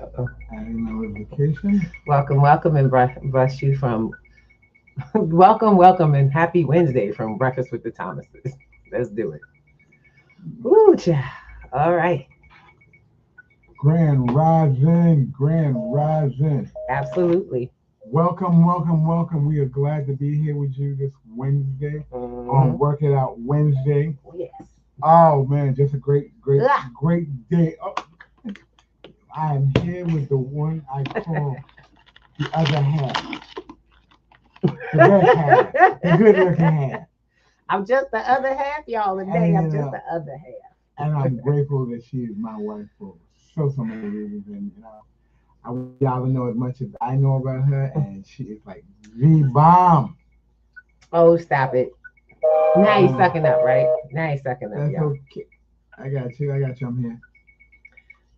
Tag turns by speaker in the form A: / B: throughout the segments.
A: Adding notification.
B: Welcome, welcome, and bless you from welcome, and happy Wednesday from Breakfast with the Thomases. Let's do it. Ooh, child. All right.
A: Grand Rising, Grand Rising.
B: Absolutely.
A: Welcome, welcome, welcome. We are glad to be here with you this Wednesday on
B: Mm-hmm.
A: Work It Out Wednesday.
B: Yes.
A: Oh man, just a great, great,
B: Ah.
A: great day. Oh, I am here with the one I call the other half, the best half, the good looking half.
B: I'm just the other half, y'all. Today,
A: And
B: I'm just the other half.
A: and I'm grateful that she is my wife for so many reasons. And I want y'all to know as much as I know about her, and she is like the bomb.
B: Oh, stop it. Now you
A: Uh,
B: sucking up, right? Now you sucking up,
A: that's
B: y'all.
A: okay. I got you. I got you. I'm here.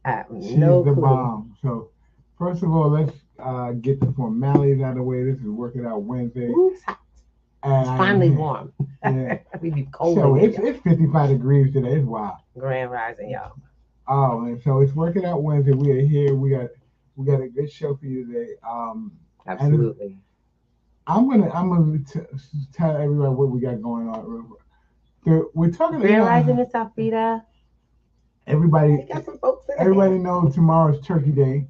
B: I have
A: She's
B: no
A: the
B: clue.
A: bomb. So, first of all, let's get the formalities out of the way. This is Work It Out Wednesday,
B: Ooh, it's hot.
A: and
B: It's
A: I am
B: finally
A: here.
B: warm.
A: Yeah.
B: We be cold
A: So
B: in here,
A: it's
B: y'all.
A: it's 55 degrees today. It's wild.
B: Grand rising, y'all.
A: Oh, and so it's Work It Out Wednesday. We are here. We got a good show for you today. And
B: Absolutely.
A: I'm gonna tell everybody what we got going on. We're talking.
B: Grand rising, Miss Alfreda.
A: Everybody
B: We got some folks in
A: everybody
B: there.
A: knows tomorrow's Turkey Day,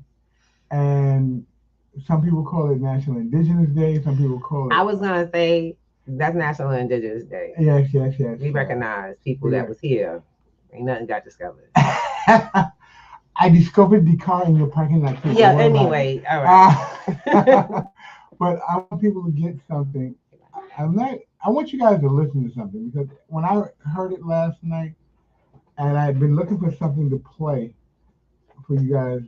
A: and some people call it National Indigenous Day. Some people call
B: I
A: it.
B: was gonna say that's National Indigenous Day.
A: Yes, yes, yes.
B: We recognize people
A: We
B: that
A: rec-
B: was here. Ain't nothing got discovered.
A: I discovered the car in your parking lot too.
B: Yeah.
A: Don't worry about it.
B: Anyway, all right.
A: But I want people to get something. I'm not. I want you guys to listen to something because when I heard it last night, and I had been looking for something to play for you guys,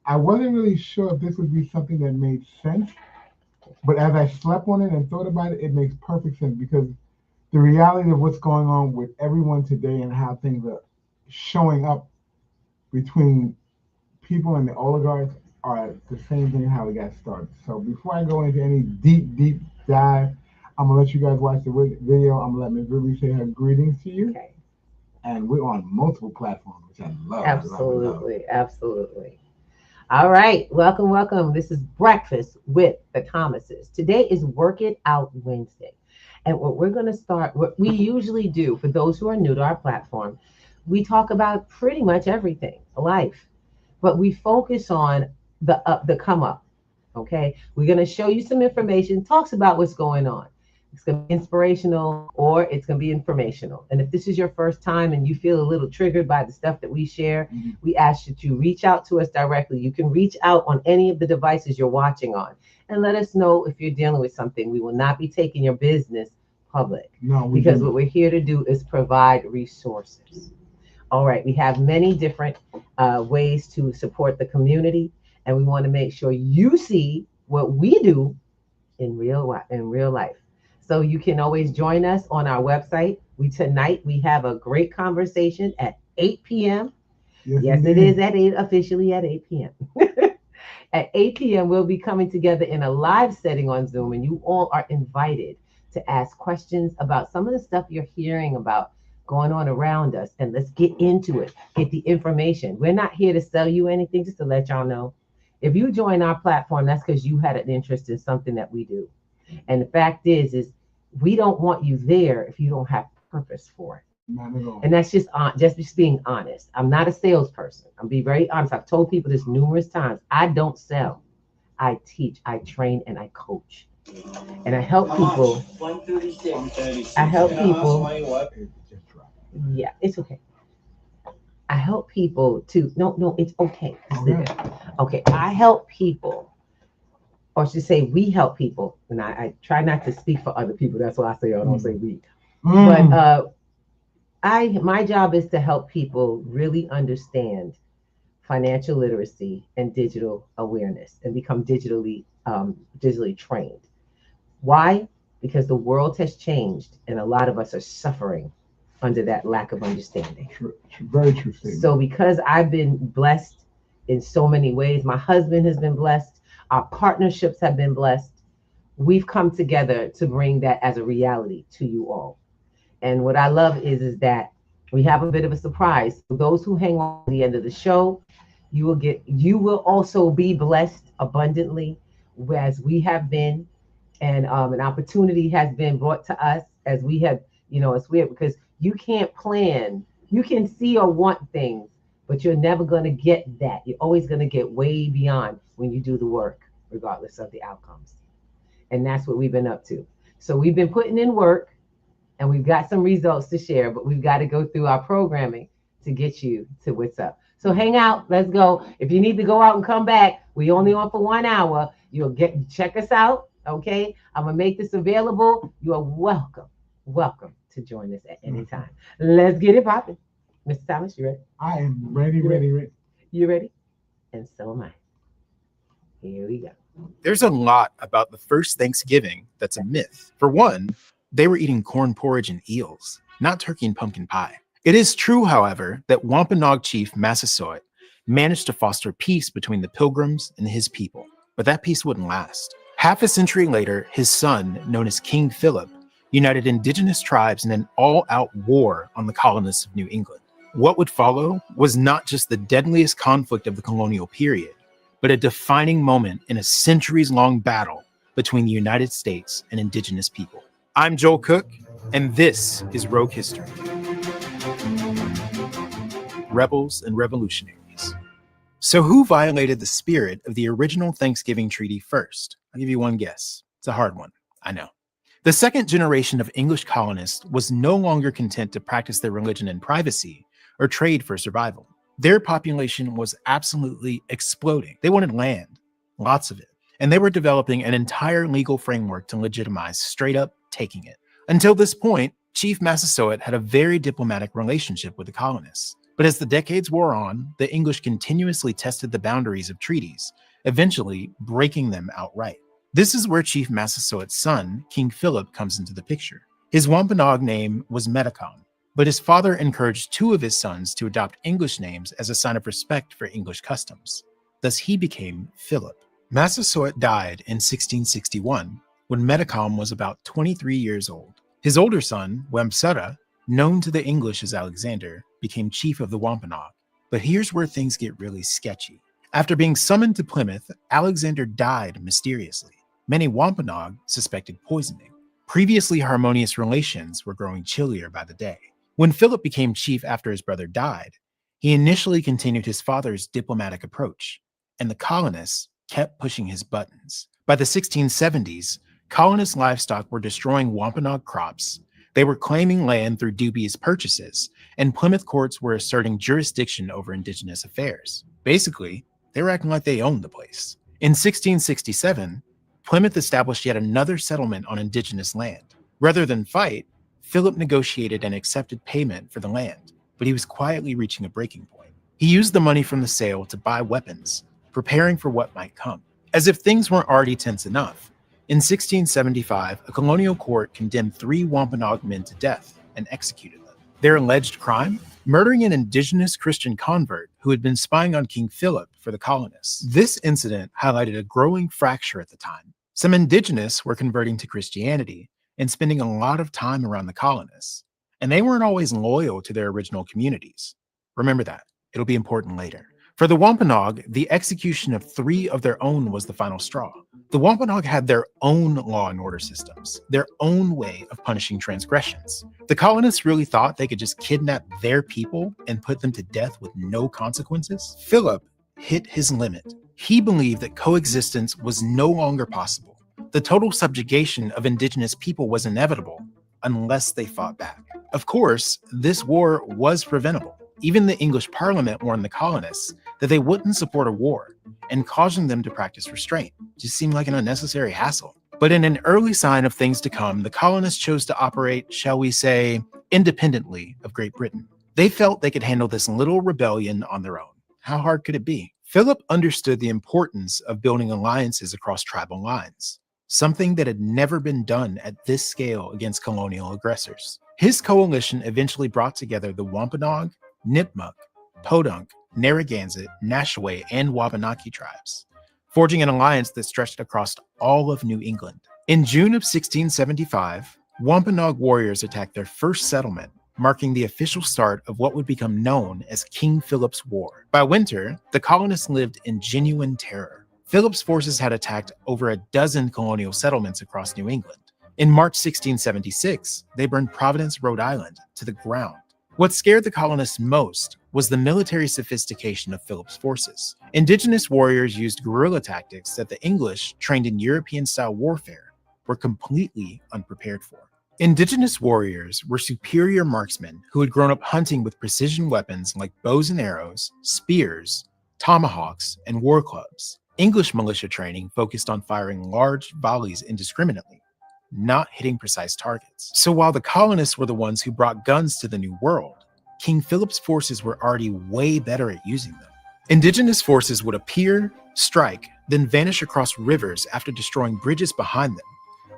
A: I wasn't really sure if this would be something that made sense. But as I slept on it and thought about it, it makes perfect sense because the reality of what's going on with everyone today and how things are showing up between people and the oligarchs are the same thing how it got started. So before I go into any deep dive, I'm gonna let you guys watch the video. I'm gonna let Ms. Ruby say her greetings to you,
B: Okay.
A: and we're on multiple platforms, which I love. I love. I love.
B: Absolutely. Absolutely. All right. Welcome, welcome. This is Breakfast with the Thomases. Today is Work It Out Wednesday. And what we're going to start, what we usually do for those who are new to our platform, we talk about pretty much everything, life, but we focus on the come up. Okay. We're going to show you some information, talks about what's going on. It's going to be inspirational or it's going to be informational. And if this is your first time and you feel a little triggered by the stuff that we share,
A: Mhm.
B: we ask that you reach out to us directly. You can reach out on any of the devices you're watching on and let us know if you're dealing with something. We will not be taking your business public
A: No, we do
B: because what
A: not.
B: we're here to do is provide resources. All right, we have many different ways to support the community, and we want to make sure you see what we do in real life. So you can always join us on our website. We have a great conversation at 8 p.m.
A: Yes,
B: Yes, it is
A: indeed.
B: at 8, officially at 8 p.m. At 8 p.m., we'll be coming together in a live setting on Zoom, and you all are invited to ask questions about some of the stuff you're hearing about going on around us. And let's get into it, get the information. We're not here to sell you anything, just to let y'all know. If you join our platform, that's because you had an interest in something that we do. And the fact is we don't want you there if you don't have purpose for it.
A: Not at all.
B: And that's just being honest. I'm not a salesperson. I'm be very honest. I've told people this numerous times. I don't sell. I teach, I train, and I coach. And I help people. 136. I help people.
A: It just dropped.
B: Yeah, it's okay. I help people to no, it's okay. Just leave
A: Okay.
B: it. Okay. I help people, or I should say we help people. And I try not to speak for other people. That's why I say I don't say
A: Mm.
B: we. But
A: Mm.
B: I my job is to help people really understand financial literacy and digital awareness and become digitally trained. Why? Because the world has changed and a lot of us are suffering under that lack of understanding.
A: Very true statement.
B: So because I've been blessed in so many ways, my husband has been blessed, our partnerships have been blessed. We've come together to bring that as a reality to you all. And what I love is that we have a bit of a surprise. For those who hang on to the end of the show, you will also be blessed abundantly, as we have been, and an opportunity has been brought to us as we have, it's weird because you can't plan. You can see or want things, but you're never going to get that. You're always going to get way beyond when you do the work, regardless of the outcomes. And that's what we've been up to. So we've been putting in work, and we've got some results to share, but we've got to go through our programming to get you to what's up. So hang out, let's go. If you need to go out and come back, we only on for 1 hour. You'll check us out, okay? I'm gonna make this available. You are welcome to join us at any time. Let's get it popping. Mr. Thomas, you ready?
A: I am ready.
B: You ready? And so am I. Here we go.
C: There's a lot about the first Thanksgiving that's a myth. For one, they were eating corn porridge and eels, not turkey and pumpkin pie. It is true, however, that Wampanoag chief Massasoit managed to foster peace between the Pilgrims and his people, but that peace wouldn't last. Half a century later, his son, known as King Philip, united indigenous tribes in an all-out war on the colonists of New England. What would follow was not just the deadliest conflict of the colonial period, but a defining moment in a centuries-long battle between the United States and indigenous people. I'm Joel Cook, and this is Rogue History. Rebels and Revolutionaries. So who violated the spirit of the original Thanksgiving Treaty first? I'll give you one guess. It's a hard one, I know. The second generation of English colonists was no longer content to practice their religion in privacy or trade for survival. Their population was absolutely exploding. They wanted land, lots of it, and they were developing an entire legal framework to legitimize straight up taking it. Until this point, Chief Massasoit had a very diplomatic relationship with the colonists. But as the decades wore on, the English continuously tested the boundaries of treaties, eventually breaking them outright. This is where Chief Massasoit's son, King Philip, comes into the picture. His Wampanoag name was Metacom, but his father encouraged two of his sons to adopt English names as a sign of respect for English customs. Thus he became Philip. Massasoit died in 1661, when Metacom was about 23 years old. His older son, Wamsutta, known to the English as Alexander, became chief of the Wampanoag. But here's where things get really sketchy. After being summoned to Plymouth, Alexander died mysteriously. Many Wampanoag suspected poisoning. Previously harmonious relations were growing chillier by the day. When Philip became chief after his brother died, he initially continued his father's diplomatic approach, and the colonists kept pushing his buttons. By the 1670s, colonist livestock were destroying Wampanoag crops. They were claiming land through dubious purchases, and Plymouth courts were asserting jurisdiction over indigenous affairs. Basically, they were acting like they owned the place. In 1667, Plymouth established yet another settlement on indigenous land. Rather than fight, Philip negotiated and accepted payment for the land, but he was quietly reaching a breaking point. He used the money from the sale to buy weapons, preparing for what might come. As if things weren't already tense enough, in 1675, a colonial court condemned 3 Wampanoag men to death and executed them. Their alleged crime? Murdering an indigenous Christian convert who had been spying on King Philip for the colonists. This incident highlighted a growing fracture at the time. Some indigenous were converting to Christianity and spending a lot of time around the colonists, and they weren't always loyal to their original communities. Remember that. It'll be important later. For the Wampanoag, the execution of 3 of their own was the final straw. The Wampanoag had their own law and order systems, their own way of punishing transgressions. The colonists really thought they could just kidnap their people and put them to death with no consequences? Philip hit his limit. He believed that coexistence was no longer possible. The total subjugation of indigenous people was inevitable unless they fought back. Of course, this war was preventable. Even the English Parliament warned the colonists that they wouldn't support a war, and cautioned them to practice restraint. It just seemed like an unnecessary hassle. But in an early sign of things to come, the colonists chose to operate, shall we say, independently of Great Britain. They felt they could handle this little rebellion on their own. How hard could it be? Philip understood the importance of building alliances across tribal lines, something that had never been done at this scale against colonial aggressors. His coalition eventually brought together the Wampanoag, Nipmuc, Podunk, Narragansett, Nashaway, and Wabanaki tribes, forging an alliance that stretched across all of New England. In June of 1675, Wampanoag warriors attacked their first settlement, marking the official start of what would become known as King Philip's War. By winter, the colonists lived in genuine terror. Philip's forces had attacked over a dozen colonial settlements across New England. In March 1676, they burned Providence, Rhode Island, to the ground. What scared the colonists most was the military sophistication of Philip's forces. Indigenous warriors used guerrilla tactics that the English, trained in European-style warfare, were completely unprepared for. Indigenous warriors were superior marksmen who had grown up hunting with precision weapons like bows and arrows, spears, tomahawks, and war clubs. English militia training focused on firing large volleys indiscriminately, not hitting precise targets. So while the colonists were the ones who brought guns to the New World, King Philip's forces were already way better at using them. Indigenous forces would appear, strike, then vanish across rivers after destroying bridges behind them,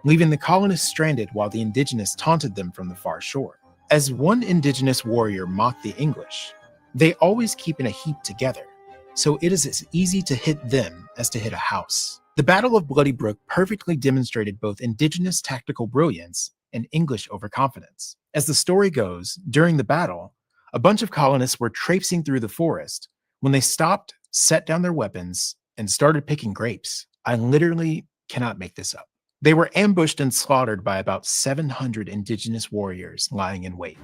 C: leaving the colonists stranded while the indigenous taunted them from the far shore. As one indigenous warrior mocked the English, "They always keep in a heap together, so it is as easy to hit them as to hit a house." The Battle of Bloody Brook perfectly demonstrated both indigenous tactical brilliance and English overconfidence. As the story goes, during the battle, a bunch of colonists were traipsing through the forest when they stopped, set down their weapons, and started picking grapes. I literally cannot make this up. They were ambushed and slaughtered by about 700 indigenous warriors lying in wait.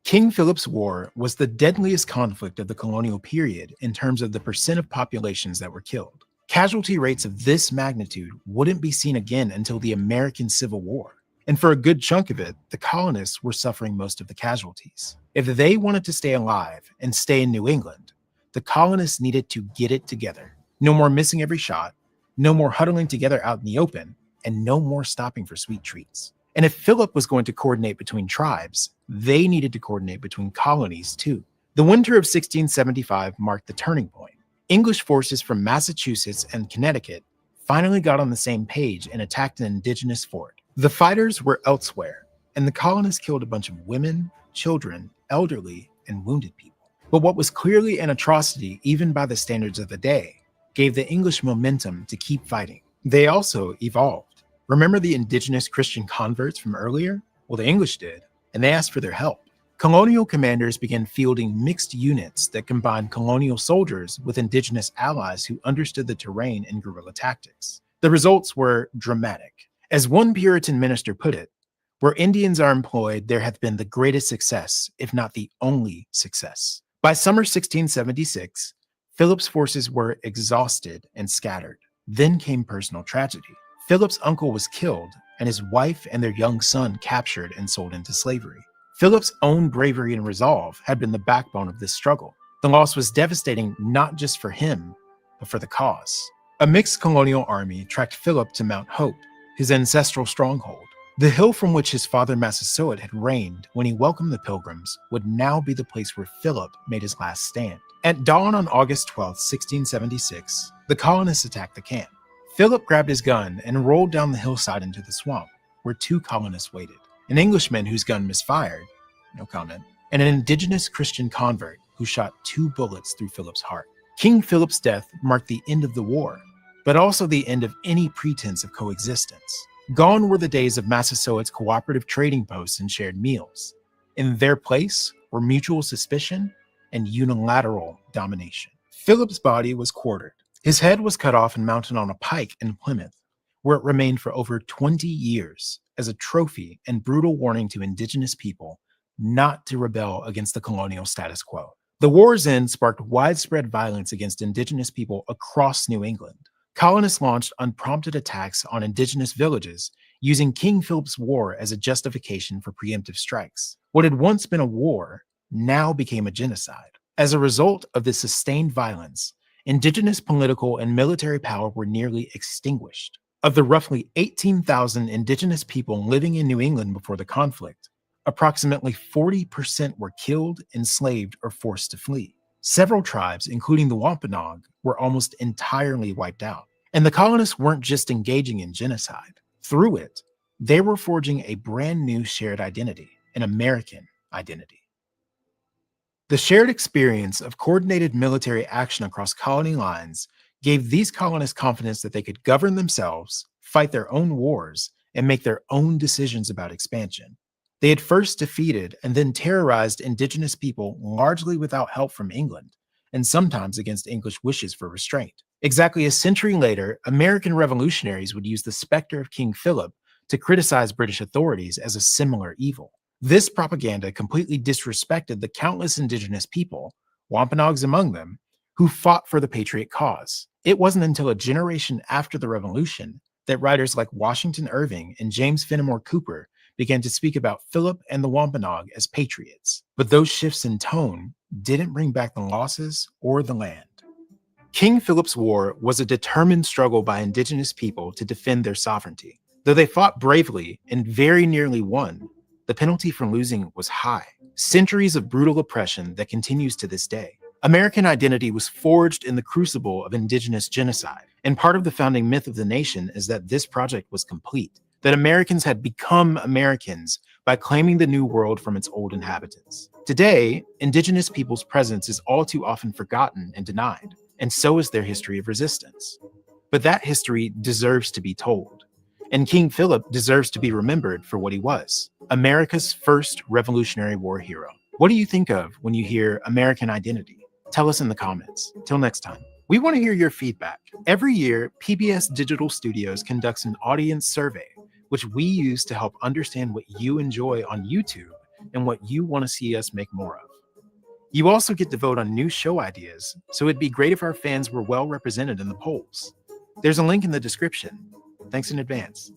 C: King Philip's War was the deadliest conflict of the colonial period in terms of the percent of populations that were killed. Casualty rates of this magnitude wouldn't be seen again until the American Civil War. And for a good chunk of it, the colonists were suffering most of the casualties. If they wanted to stay alive and stay in New England, the colonists needed to get it together. No more missing every shot, no more huddling together out in the open, and no more stopping for sweet treats. And if Philip was going to coordinate between tribes, they needed to coordinate between colonies too. The winter of 1675 marked the turning point. English forces from Massachusetts and Connecticut finally got on the same page and attacked an indigenous fort. The fighters were elsewhere, and the colonists killed a bunch of women, children, elderly, and wounded people. But what was clearly an atrocity, even by the standards of the day, gave the English momentum to keep fighting. They also evolved. Remember the indigenous Christian converts from earlier? Well, the English did, and they asked for their help. Colonial commanders began fielding mixed units that combined colonial soldiers with indigenous allies who understood the terrain and guerrilla tactics. The results were dramatic. As one Puritan minister put it, "Where Indians are employed, there hath been the greatest success, if not the only success." By summer 1676, Philip's forces were exhausted and scattered. Then came personal tragedy. Philip's uncle was killed, and his wife and their young son captured and sold into slavery. Philip's own bravery and resolve had been the backbone of this struggle. The loss was devastating not just for him, but for the cause. A mixed colonial army tracked Philip to Mount Hope, his ancestral stronghold. The hill from which his father Massasoit had reigned when he welcomed the Pilgrims would now be the place where Philip made his last stand. At dawn on August 12, 1676, the colonists attacked the camp. Philip grabbed his gun and rolled down the hillside into the swamp, where two colonists waited. An Englishman whose gun misfired, no comment, and an indigenous Christian convert who shot 2 bullets through Philip's heart. King Philip's death marked the end of the war, but also the end of any pretense of coexistence. Gone were the days of Massasoit's cooperative trading posts and shared meals. In their place were mutual suspicion and unilateral domination. Philip's body was quartered. His head was cut off and mounted on a pike in Plymouth, where it remained for over 20 years as a trophy and brutal warning to indigenous people not to rebel against the colonial status quo. The war's end sparked widespread violence against indigenous people across New England. Colonists launched unprompted attacks on indigenous villages, using King Philip's War as a justification for preemptive strikes. What had once been a war now became a genocide. As a result of this sustained violence, indigenous political and military power were nearly extinguished. Of the roughly 18,000 indigenous people living in New England before the conflict, approximately 40% were killed, enslaved, or forced to flee. Several tribes, including the Wampanoag, were almost entirely wiped out. And the colonists weren't just engaging in genocide. Through it, they were forging a brand new shared identity, an American identity. The shared experience of coordinated military action across colony lines gave these colonists confidence that they could govern themselves, fight their own wars, and make their own decisions about expansion. They had first defeated and then terrorized indigenous people largely without help from England, and sometimes against English wishes for restraint. Exactly a century later, American revolutionaries would use the specter of King Philip to criticize British authorities as a similar evil. This propaganda completely disrespected the countless indigenous people, Wampanoags among them, who fought for the patriot cause. It wasn't until a generation after the Revolution that writers like Washington Irving and James Fenimore Cooper began to speak about Philip and the Wampanoag as patriots. But those shifts in tone didn't bring back the losses or the land. King Philip's War was a determined struggle by indigenous people to defend their sovereignty. Though they fought bravely and very nearly won, the penalty for losing was high. Centuries of brutal oppression that continues to this day. American identity was forged in the crucible of indigenous genocide, and part of the founding myth of the nation is that this project was complete, that Americans had become Americans by claiming the new world from its old inhabitants. Today, indigenous people's presence is all too often forgotten and denied, and so is their history of resistance. But that history deserves to be told. And King Philip deserves to be remembered for what he was, America's first Revolutionary War hero. What do you think of when you hear American identity? Tell us in the comments. Till next time. We want to hear your feedback. Every year, PBS Digital Studios conducts an audience survey, which we use to help understand what you enjoy on YouTube and what you want to see us make more of. You also get to vote on new show ideas, so it'd be great if our fans were well represented in the polls. There's a link in the description. Thanks in advance.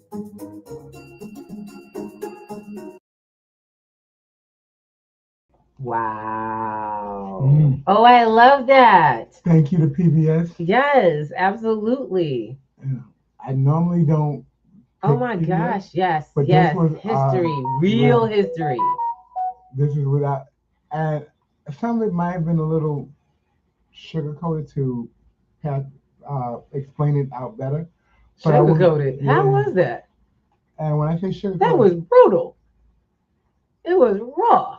B: Wow. Oh, I love that.
A: Thank you to PBS.
B: Yes, absolutely.
A: Yeah. I normally don't.
B: Oh my
A: PBS,
B: gosh, yes,
A: but
B: yes.
A: this was,
B: History, real history.
A: This is without, and some of it might have been a little sugar-coated to explain it out better.
B: Sugar-coated? How was that?
A: And when I say sugar-coated,
B: that was brutal. It was raw.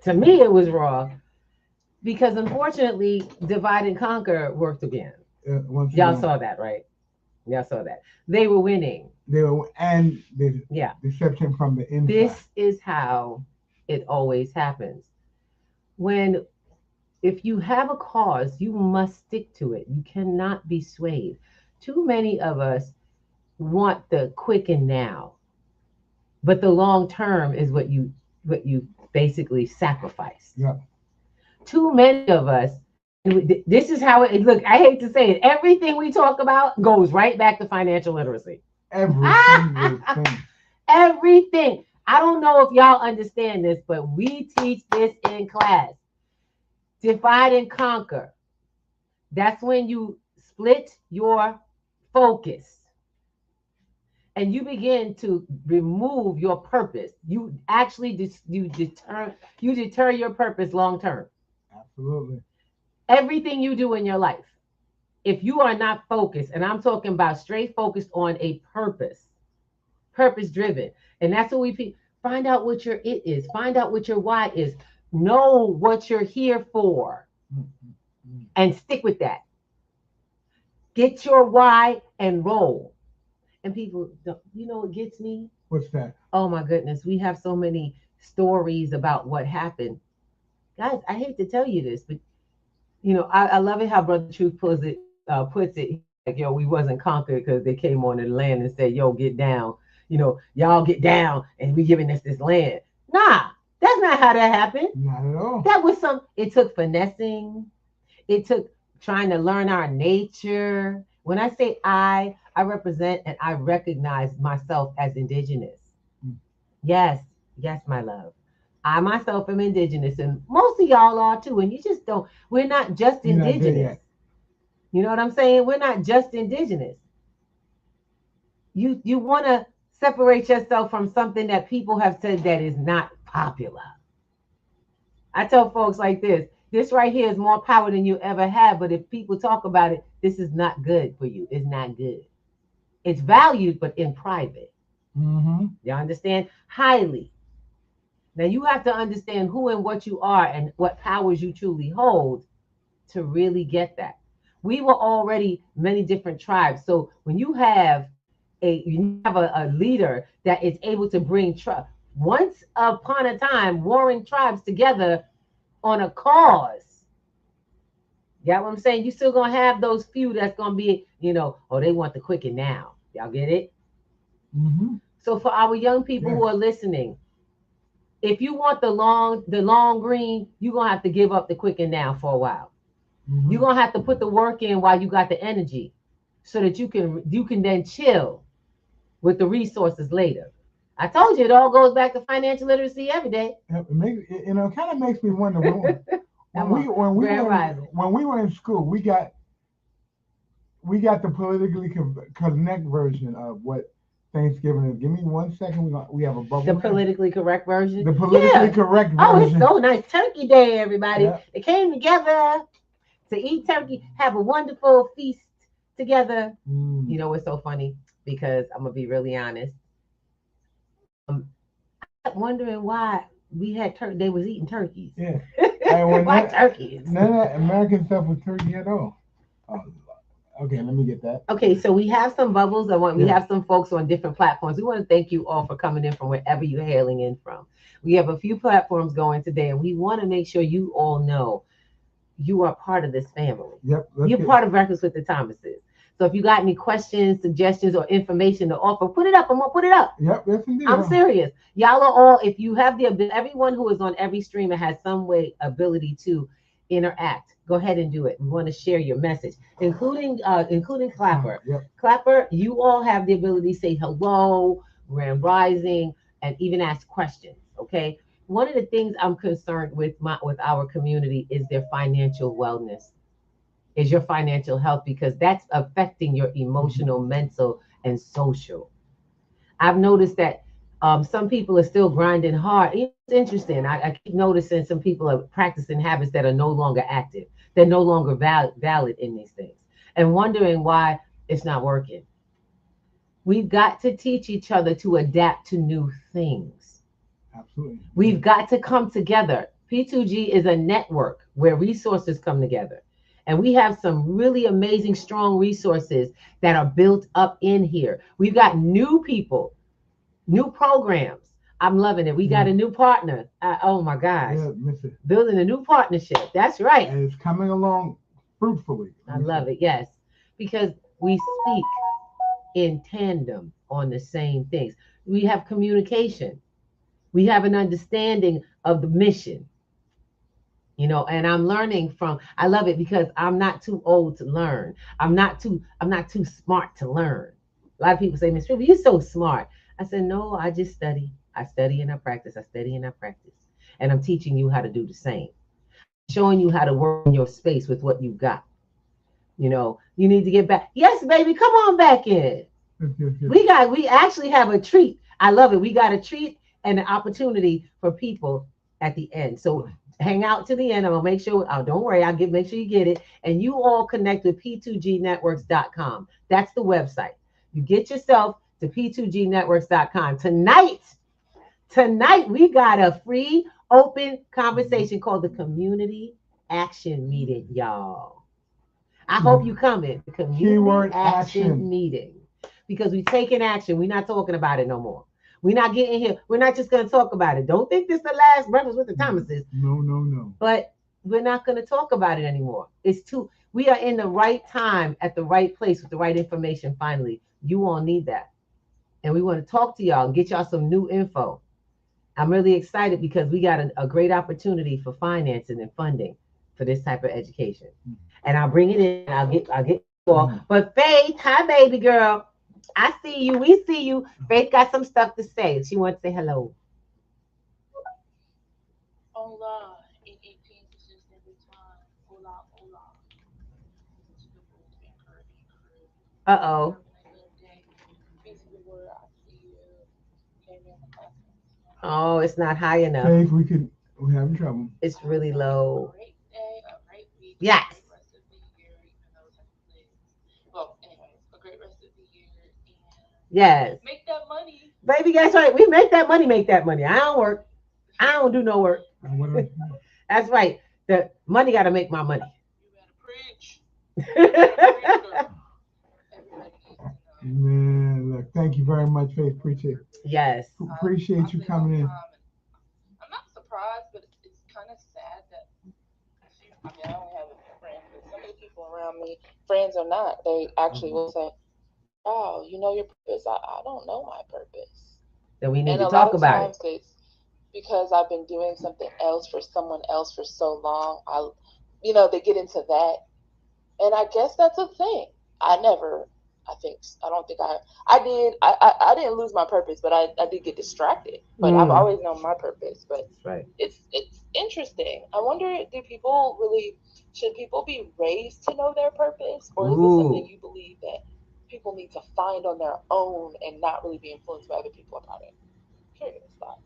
B: To me, it was raw. Because unfortunately, divide and conquer worked again. Y'all saw that, right? Y'all saw that. They were winning.
A: They were, and the deception from the inside.
B: This is how it always happens. If you have a cause, you must stick to it. You cannot be swayed. Too many of us want the quick and now, but the long term is what you basically sacrifice.
A: Yeah.
B: Too many of us, this is how it look. I hate to say it. Everything we talk about goes right back to financial literacy.
A: Everything.
B: Everything. I don't know if y'all understand this, but we teach this in class. Divide and conquer. That's when you split your focus and you begin to remove your purpose. You actually deter your purpose long term.
A: Absolutely.
B: Everything you do in your life, if you are not focused, and I'm talking about straight focused on a purpose driven, and that's what we find out what your it is, find out what your why is, know what you're here for, and stick with that. Get your why and roll. And people, what gets me?
A: What's that?
B: Oh my goodness, we have so many stories about what happened. Guys, I hate to tell you this, but I love it how Brother Truth puts it like, yo, we wasn't conquered because they came on the land and said, yo, get down. Y'all get down and we giving us this land. Nah, that's not how that happened.
A: Not at all.
B: That was it took finessing. It took trying to learn our nature. When I say I represent and I recognize myself as indigenous. Yes, my love. I myself am indigenous, and most of y'all are too. And you just don't. We're not just indigenous. You know what I'm saying? We're not just indigenous. You want to separate yourself from something that people have said that is not popular. I tell folks like this. This right here is more power than you ever had. But if people talk about it, this is not good for you. It's not good. It's valued, but in private.
A: Mm-hmm.
B: You understand? Highly. Now you have to understand who and what you are and what powers you truly hold to really get that. We were already many different tribes. So when you have a leader that is able to bring once upon a time warring tribes together on a cause. Got what I'm saying? You still gonna have those few that's gonna be, oh, they want the quick and now. Y'all get it?
A: Mm-hmm.
B: So for our young people who are listening, if you want the long green, you're gonna have to give up the quick and now for a while.
A: Mm-hmm.
B: You're gonna have to put the work in while you got the energy, so that you can then chill with the resources later. I told you it all goes back to financial literacy every day.
A: It kind of makes me wonder when we were in school, we got the politically correct version of what Thanksgiving is. Give me 1 second. We have a bubble.
B: The politically correct version.
A: The politically correct version.
B: Oh, it's so nice. Turkey Day, everybody.
A: Yeah.
B: They came together to eat turkey, have a wonderful feast together. You know what's so funny? Because I'm gonna be really honest. I'm wondering why we had they was eating turkeys.
A: Yeah.
B: Why turkeys?
A: None of that American stuff was turkey at all. Okay, let me get that.
B: Okay, so we have some bubbles. We have some folks on different platforms. We want to thank you all for coming in from wherever you're hailing in from. We have a few platforms going today, and we want to make sure you all know you are part of this family.
A: Yep.
B: You're part of Breakfast with the Thomases. So if you got any questions, suggestions, or information to offer, put it up. I'm gonna put it up.
A: Yep, yes indeed.
B: I'm serious. Y'all are all, if you have everyone who is on every stream and has some ability to interact, go ahead and do it. We want to share your message, including Clapper.
A: Yep.
B: Clapper, you all have the ability to say hello, Grand Rising, and even ask questions. Okay. One of the things I'm concerned with our community is their financial wellness, is your financial health, because that's affecting your emotional, mental, and social. I've noticed that some people are still grinding hard. It's interesting. I keep noticing some people are practicing habits that are no longer active. They're no longer valid in these things, and wondering why it's not working. We've got to teach each other to adapt to new things.
A: Absolutely.
B: We've got to come together. P2G is a network where resources come together. And we have some really amazing, strong resources that are built up in here. We've got new people, new programs. I'm loving it. We got a new partner. Oh my gosh.
A: Yeah,
B: building a new partnership. That's right.
A: And it's coming along fruitfully.
B: I love it. Yes. Because we speak in tandem on the same things. We have communication. We have an understanding of the mission. And I'm learning I love it because I'm not too old to learn. I'm not too smart to learn. A lot of people say, Miss Ruby, you're so smart. I said, no, I just study. I study and I practice. I study and I practice. And I'm teaching you how to do the same. Showing you how to work in your space with what you've got. You need to get back. Yes, baby, come on back in. We actually have a treat. I love it. We got a treat and an opportunity for people at the end. So hang out to the end. I'm gonna make sure. Oh, don't worry. Make sure you get it. And you all connect with p2gnetworks.com. That's the website. You get yourself to p2gnetworks.com. Tonight we got a free open conversation called the Community Action Meeting, y'all. I hope you come in. The Community Action Meeting. Because we're taking action. We're not talking about it no more. We're not getting here. We're not just going to talk about it. Don't think this is the last Breakfast with the Thomases.
A: No.
B: But we're not going to talk about it anymore. We are in the right time at the right place with the right information finally. You all need that. And we want to talk to y'all and get y'all some new info. I'm really excited because we got a great opportunity for financing and funding for this type of education. And I'll bring it in. I'll get you all. But Faith, hi, baby girl. I see you. We see you. Faith got some stuff to say. She wants to say hello.
D: Hola. In 18 positions every time. Hola, hola.
B: Uh-oh. Oh, it's not high enough.
A: Faith, we're having trouble.
B: It's really low.
D: Great day, a great week.
B: Yes.
D: A great rest of the year, even though it's well, anyways, a great rest of the year. And
B: yes.
D: Make that money.
B: Baby, that's right. We make that money. I don't work. I don't do no work. That's right. The money got to make my money.
D: You better preach.
A: Man, look, thank Thank you very much, Faith. Appreciate
B: Yes.
A: appreciate you coming in.
D: I'm not surprised, but it's kind of sad that I mean I don't have a friend, but some of the people around me, friends or not, they actually will say, "Oh, you know your purpose." I don't know my purpose,
B: Then we need
D: and
B: to
D: a lot
B: talk
D: of
B: about it.
D: times it's because I've been doing something else for someone else for so long. They get into that, and I guess that's a thing. I never. I don't think I did. I didn't lose my purpose, but I did get distracted. But I've
B: Mm,
D: always known my purpose. But
B: that's right.
D: it's interesting. I wonder, should people be raised to know their purpose, or is this something
B: Ooh,
D: you believe that people need to find on their own and not really be influenced by other people about it? Curious thought.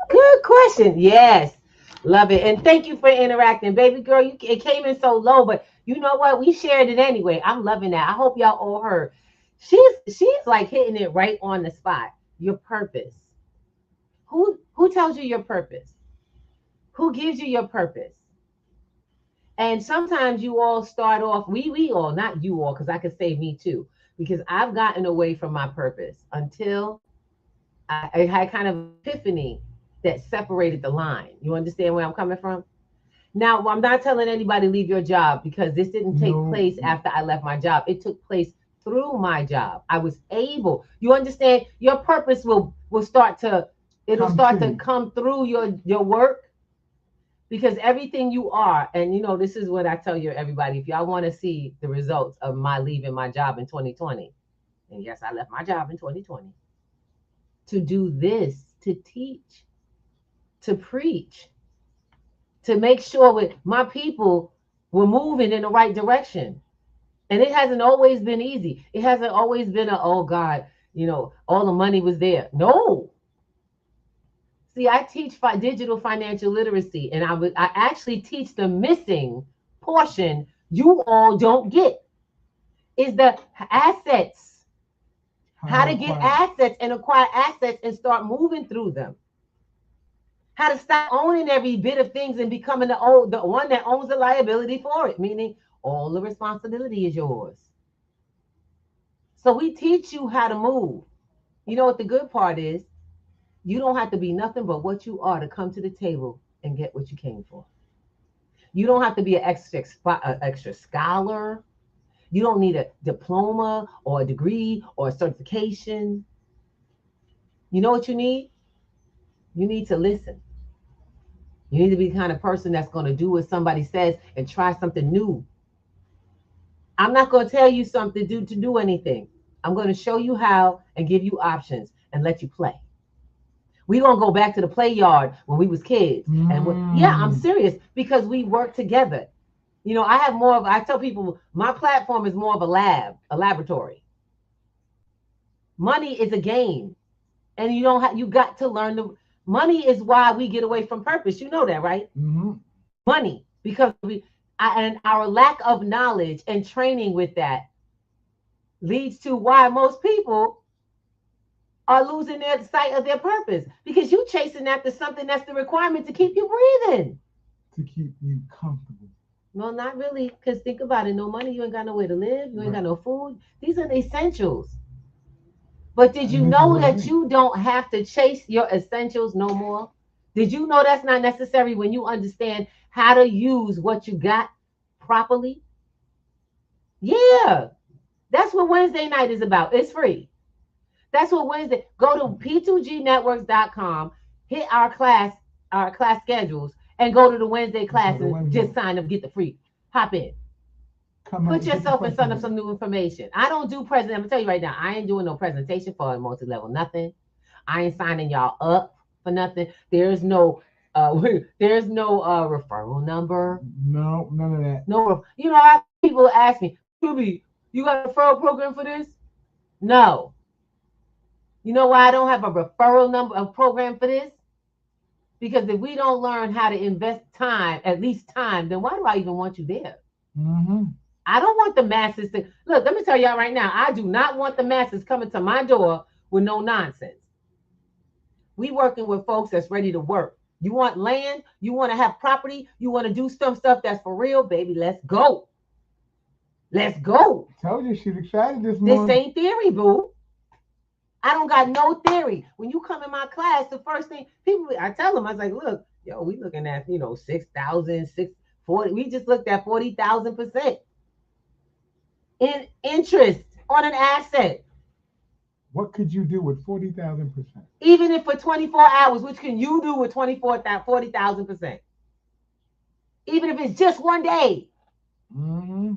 B: good question. Yes. Love it. And thank you for interacting. Baby girl, it came in so low, but you know what? We shared it anyway. I'm loving that. I hope y'all all heard. She's like hitting it right on the spot. Your purpose. Who tells you your purpose? Who gives you your purpose? And sometimes you all start off, we all, not you all, because I could say me too, because I've gotten away from my purpose until I had kind of epiphany that separated the line. You understand where I'm coming from? Now, I'm not telling anybody leave your job because this didn't take
A: No,
B: place after I left my job. It took place through my job. I was able. You understand? Your purpose will start to it'll
A: come
B: start
A: to
B: to
A: you.
B: come through your work because everything you are, and this is what I tell you, everybody. If y'all want to see the results of my leaving my job in 2020, and yes, I left my job in 2020 to do this, to teach, to preach, to make sure with my people were moving in the right direction. And it hasn't always been easy. It hasn't always been oh God, all the money was there. No. See, I teach digital financial literacy, and I actually teach the missing portion you all don't get is the assets, how to get
A: Acquire.
B: assets and acquire assets and start moving through them. How to stop owning every bit of things and becoming the one that owns the liability for it, meaning all the responsibility is yours. So we teach you how to move. You know what the good part is? You don't have to be nothing but what you are to come to the table and get what you came for. You don't have to be an extra scholar. You don't need a diploma or a degree or a certification. You know what you need? You need to listen. You need to be the kind of person that's going to do what somebody says and try something new. I'm not going to tell you something to do anything. I'm going to show you how and give you options and let you play. We gonna go back to the play yard when we was kids, and yeah, I'm
A: Mm.
B: serious because we work together. I tell people my platform is more of a laboratory. Money is a game, and you got to learn the money is why we get away from purpose. You know that, right?
A: Mm-hmm.
B: Money because and our lack of knowledge and training with that leads to why most people are losing their sight of their purpose because you chasing after something that's the requirement to keep you breathing.
A: To keep you comfortable.
B: No, not really. Because think about it. No money, you ain't got nowhere to live. You ain't
A: Right.
B: got no food. These are the essentials. But did you
A: And this is
B: know
A: what it
B: that
A: is.
B: you don't have to chase your essentials no more? Did you know that's not necessary when you understand how to use what you got properly? Yeah, that's what Wednesday night is about. It's free. That's what Wednesday. Go to p2gnetworks.com, hit our class schedules, and go to the Wednesday
A: Go
B: class
A: to
B: and
A: Wednesday.
B: just sign up, get the free. Hop in.
A: Come
B: Put
A: and get the
B: yourself in front of
A: questions.
B: some new information. I don't do present. I'm gonna tell you right now, I ain't doing no presentation for a multi-level nothing. I ain't signing y'all up for nothing. There's no referral number.
A: No, none of that.
B: No, I have people ask me, Ruby, you got a referral program for this? No. You know why I don't have a referral number a program for this? Because if we don't learn how to invest time, at least time, then why do I even want you there?
A: Mm-hmm.
B: I don't want the masses to look. Let me tell y'all right now, I do not want the masses coming to my door with no nonsense. We working with folks that's ready to work. You want land, you want to have property, you want to do some stuff that's for real, baby. Let's go. Let's go.
A: Told you she's excited this
B: This
A: morning.
B: ain't theory, boo. I don't got no theory. When you come in my class, the first thing I tell them, I was like, look, yo, we looking at, 6,000, 640. We just looked at 40,000% in interest on an asset.
A: What could you do with 40,000%?
B: Even if for 24 hours, which can you do with 40,000%? Even if it's just one day.
A: Mm-hmm.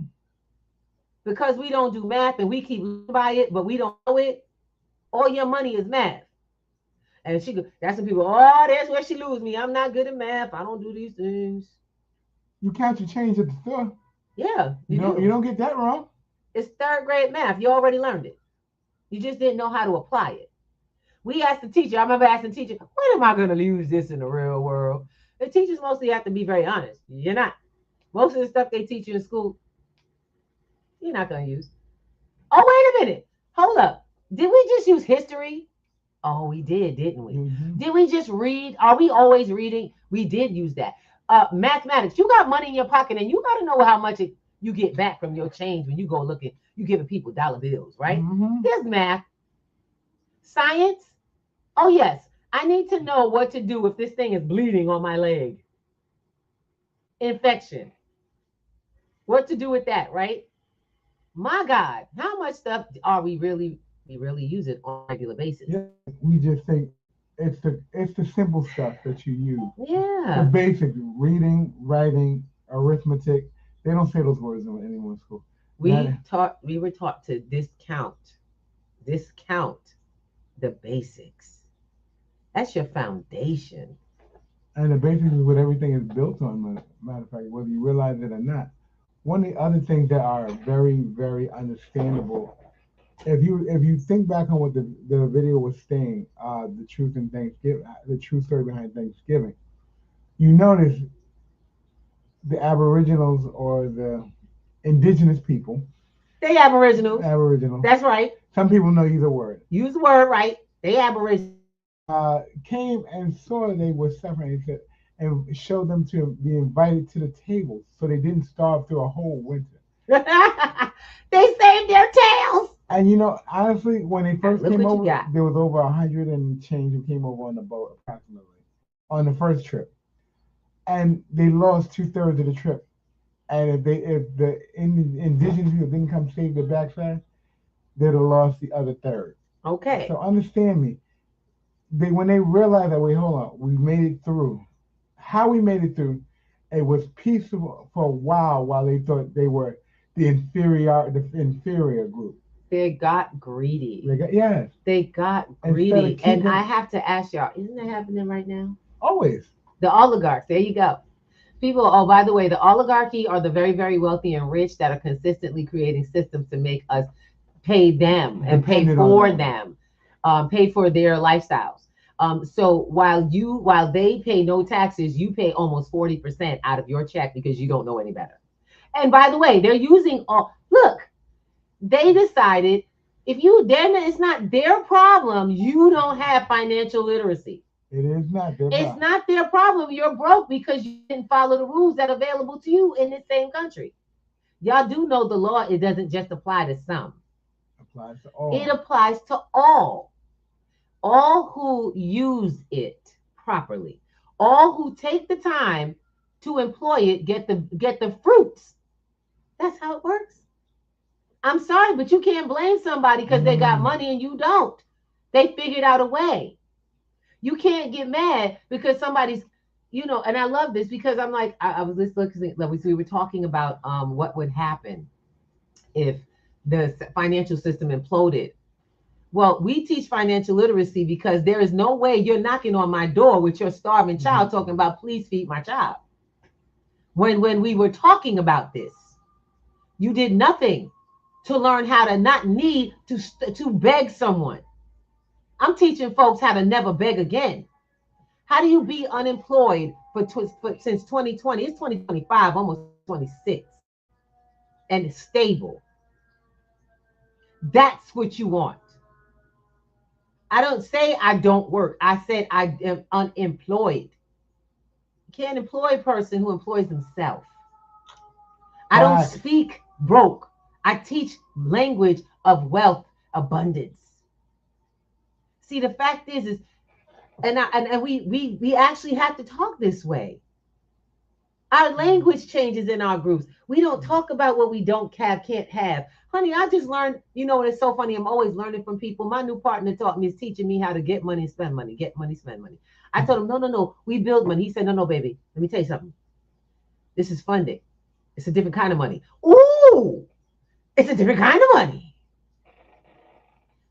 B: Because we don't do math and we keep by it, but we don't know it. All your money is math. And that's when people, that's where she lose me. I'm not good at math. I don't do these things.
A: You count your change at the store.
B: Yeah,
A: you don't get that wrong.
B: It's third grade math. You already learned it. You just didn't know how to apply it. We asked the teacher. I remember asking the teacher, when am I going to use this in the real world? The teachers mostly have to be very honest. You're not. Most of the stuff they teach you in school, you're not going to use. Oh, wait a minute. Hold up. Did we just use history? Oh, we did, didn't we?
A: Mm-hmm.
B: Did we just read? Are we always reading? We did use that. Mathematics. You got money in your pocket and you got to know how much you get back from your change when you go looking. You giving people dollar bills, right?
A: Mm-hmm.
B: There's math. Science. Oh, yes. I need to know what to do if this thing is bleeding on my leg. Infection. What to do with that, right? My God, how much stuff are we really use it on a regular basis?
A: Yeah, we just think it's the simple stuff that you use.
B: Yeah.
A: The basic reading, writing, arithmetic. They don't say those words anymore in school.
B: We were taught to discount the basics. That's your foundation.
A: And the basics is what everything is built on, matter of fact, whether you realize it or not. One of the other things that are very, very understandable, if you think back on what the video was saying, the truth in Thanksgiving, the true story behind Thanksgiving, you notice the Aboriginals or the indigenous people.
B: They Aboriginals.
A: Aboriginals.
B: That's right.
A: Some people know either word.
B: Use the word right. They Aboriginals.
A: Came and saw they were suffering and showed them to be invited to the table so they didn't starve through a whole winter.
B: They saved their tails.
A: And honestly, when they first came over, there was over 100 and change who came over on the boat approximately on the first trip. And they lost 2/3 of the trip. And if the indigenous people didn't come save their backside, they'd have lost the other third.
B: Okay.
A: So understand me. When they realized that, wait, hold on, we made it through. How we made it through, it was peaceful for a while they thought they were the inferior group.
B: They got greedy.
A: They
B: got greedy. And I have to ask y'all, isn't that happening right now?
A: Always.
B: The oligarchs, there you go. People, oh, by the way, the oligarchy are the very, very wealthy and rich that are consistently creating systems to make us pay them and pay for them, pay for their lifestyles. So while they pay no taxes, you pay almost 40% out of your check because you don't know any better. And by the way, they're using look, they decided it's not their problem. You don't have financial literacy.
A: It is not their problem.
B: It's not their problem. You're broke because you didn't follow the rules that are available to you in this same country. Y'all do know the law, it doesn't just apply to some.
A: It applies to all.
B: It applies to all. All who use it properly. All who take the time to employ it get the fruits. That's how it works. I'm sorry, but you can't blame somebody because they got money and you don't. They figured out a way. You can't get mad because somebody's, and I love this because I'm like, I was just looking, we were talking about what would happen if the financial system imploded. Well, we teach financial literacy because there is no way you're knocking on my door with your starving child talking about, please feed my child. When we were talking about this, you did nothing to learn how to not need to beg someone. I'm teaching folks how to never beg again. How do you be unemployed since 2020? It's 2025, almost 26, and it's stable. That's what you want. I don't say I don't work. I said I am unemployed. You can't employ a person who employs himself. I don't speak broke. I teach language of wealth, abundance. See, the fact is and we actually have to talk this way. Our language changes in our groups. We don't talk about what we don't have, can't have. Honey, I just learned, it's so funny. I'm always learning from people. My new partner taught me, is teaching me how to get money and spend money, get money, spend money. I told him, no, we build money. He said, no, baby, let me tell you something. This is funding. It's a different kind of money. Ooh, it's a different kind of money.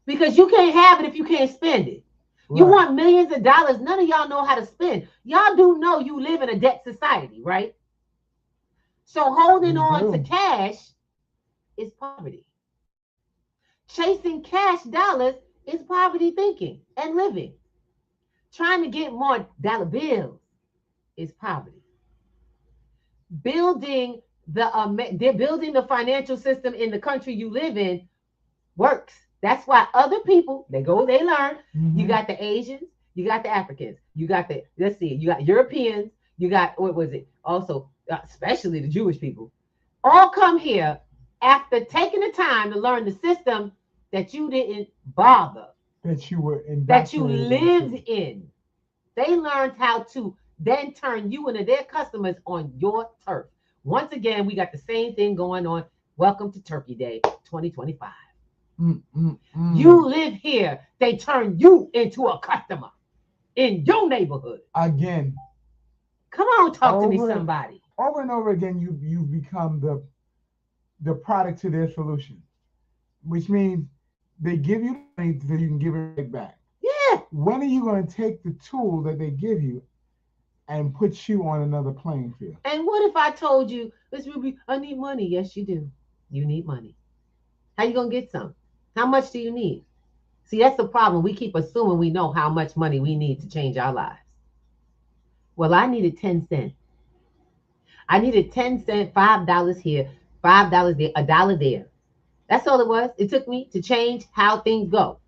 B: Because you can't have it if you can't spend it. Right. You want millions of dollars. None of y'all know how to spend. Y'all do know you live in a debt society, right? So holding on to cash is poverty. Chasing cash dollars is poverty thinking and living. Trying to get more dollar bills is poverty. Building the financial system in the country you live in works. That's why other people, they learn. Mm-hmm. You got the Asians, you got the Africans, you got you got Europeans, you got, also, especially the Jewish people, all come here after taking the time to learn the system that you didn't bother, that you lived in. They learned how to then turn you into their customers on your turf. Once again, we got the same thing going on. Welcome to Turkey Day 2025. You live here, they turn you into a customer in your neighborhood.
A: Again.
B: Come on, talk to me, somebody.
A: Over and over again, you become the product to their solution, which means they give you money so you can give it right back.
B: Yeah.
A: When are you going to take the tool that they give you and put you on another playing field?
B: And what if I told you, Miss Ruby, I need money? Yes, you do. You need money. How you going to get some? How much do you need? See, that's the problem. We keep assuming we know how much money we need to change our lives. Well, I needed 10 cents. I needed 10 cents, $5 here, $5 there, $1 there. That's all it was. It took me to change how things go.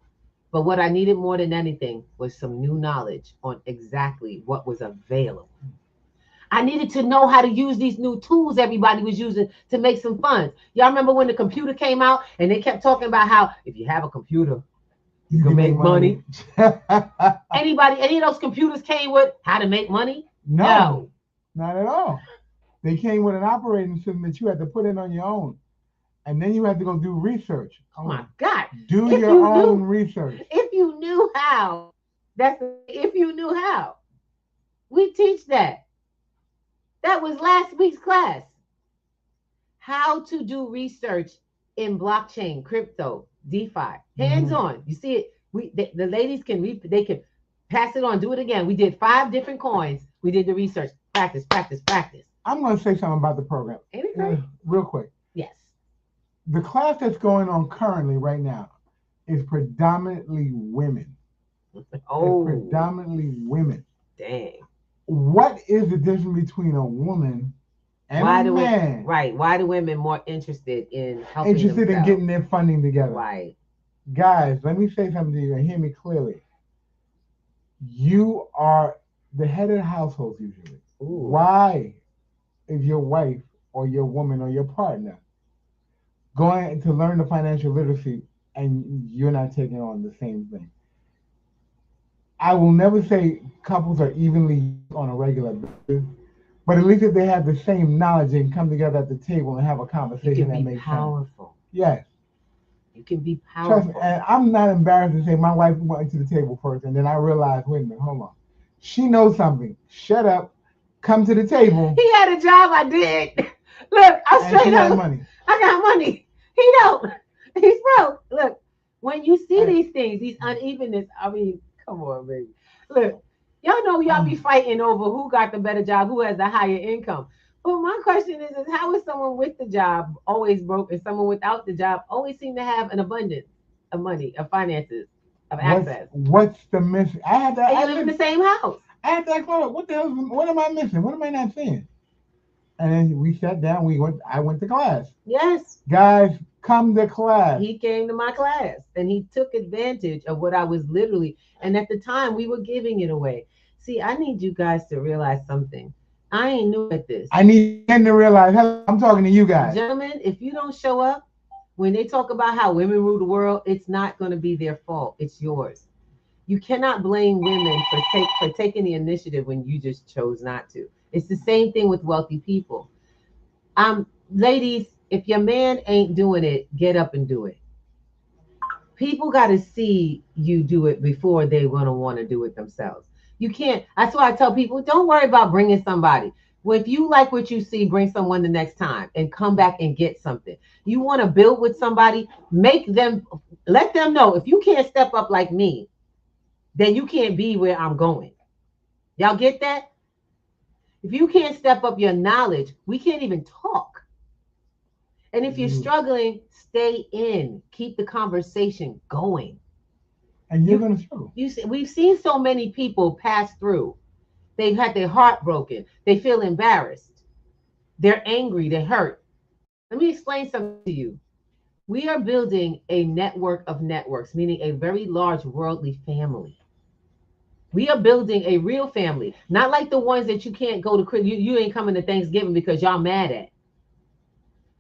B: But what I needed more than anything was some new knowledge on exactly what was available. I needed to know how to use these new tools everybody was using to make some funds. Y'all remember when the computer came out and they kept talking about how if you have a computer, you can make money. Any of those computers came with how to make money?
A: No, not at all. They came with an operating system that you had to put in on your own. And then you had to go do research.
B: Oh my God.
A: Do your own research.
B: If you knew how, if you knew how. We teach that. That was last week's class. How to do research in blockchain, crypto, DeFi. Hands-on. You see it. The ladies can pass it on, do it again. We did 5 different coins. We did the research. Practice.
A: I'm going to say something about the program. Real quick.
B: Yes.
A: The class that's going on currently right now is predominantly women.
B: Oh.
A: It's predominantly women.
B: Dang.
A: What is the difference between a woman and a man?
B: Right. Why do women more interested in helping
A: Interested
B: themselves?
A: in getting their funding together.
B: Right.
A: Guys, let me say something to you and hear me clearly. You are the head of the household usually.
B: Ooh.
A: Why is your wife or your woman or your partner going to learn the financial literacy and you're not taking on the same thing? I will never say couples are evenly on a regular basis, but at least if they have the same knowledge, they can come together at the table and have a conversation that makes
B: powerful.
A: Sense. Yes.
B: You can be powerful.
A: Trust me, and I'm not embarrassed to say my wife went to the table first, and then I realized, wait a minute, hold on. She knows something. Shut up. Come to the table.
B: He had a job I did. Look, I straight up.
A: Money.
B: I got money. He don't. He's broke. Look, when you see these things, these unevenness, I mean, come on, baby. Look, y'all know y'all be fighting over who got the better job, who has the higher income. But my question is how is someone with the job always broke and someone without the job always seem to have an abundance of money, of finances, of access?
A: What's the missing? I
B: live in the same house.
A: I had that question. What the hell? What am I missing? What am I not seeing? And then we sat down. I went to class.
B: Yes.
A: Guys, come to class.
B: He came to my class and he took advantage of what I was literally. And at the time, we were giving it away. See, I need you guys to realize something. I ain't new at this.
A: I need them to realize. I'm talking to you guys.
B: Gentlemen, if you don't show up, when they talk about how women rule the world, it's not going to be their fault. It's yours. You cannot blame women for taking the initiative when you just chose not to. It's the same thing with wealthy people. Ladies, if your man ain't doing it, get up and do it. People got to see you do it before they're going to want to do it themselves. You can't. That's why I tell people, don't worry about bringing somebody. Well, if you like what you see, bring someone the next time and come back and get something. You want to build with somebody, let them know if you can't step up like me, then you can't be where I'm going. Y'all get that? If you can't step up your knowledge, we can't even talk. And if you're struggling, stay in. Keep the conversation going.
A: And you're going to struggle.
B: We've seen so many people pass through. They've had their heart broken. They feel embarrassed. They're angry. They're hurt. Let me explain something to you. We are building a network of networks, meaning a very large worldly family. We are building a real family, not like the ones that you can't go to. You ain't coming to Thanksgiving because y'all mad at.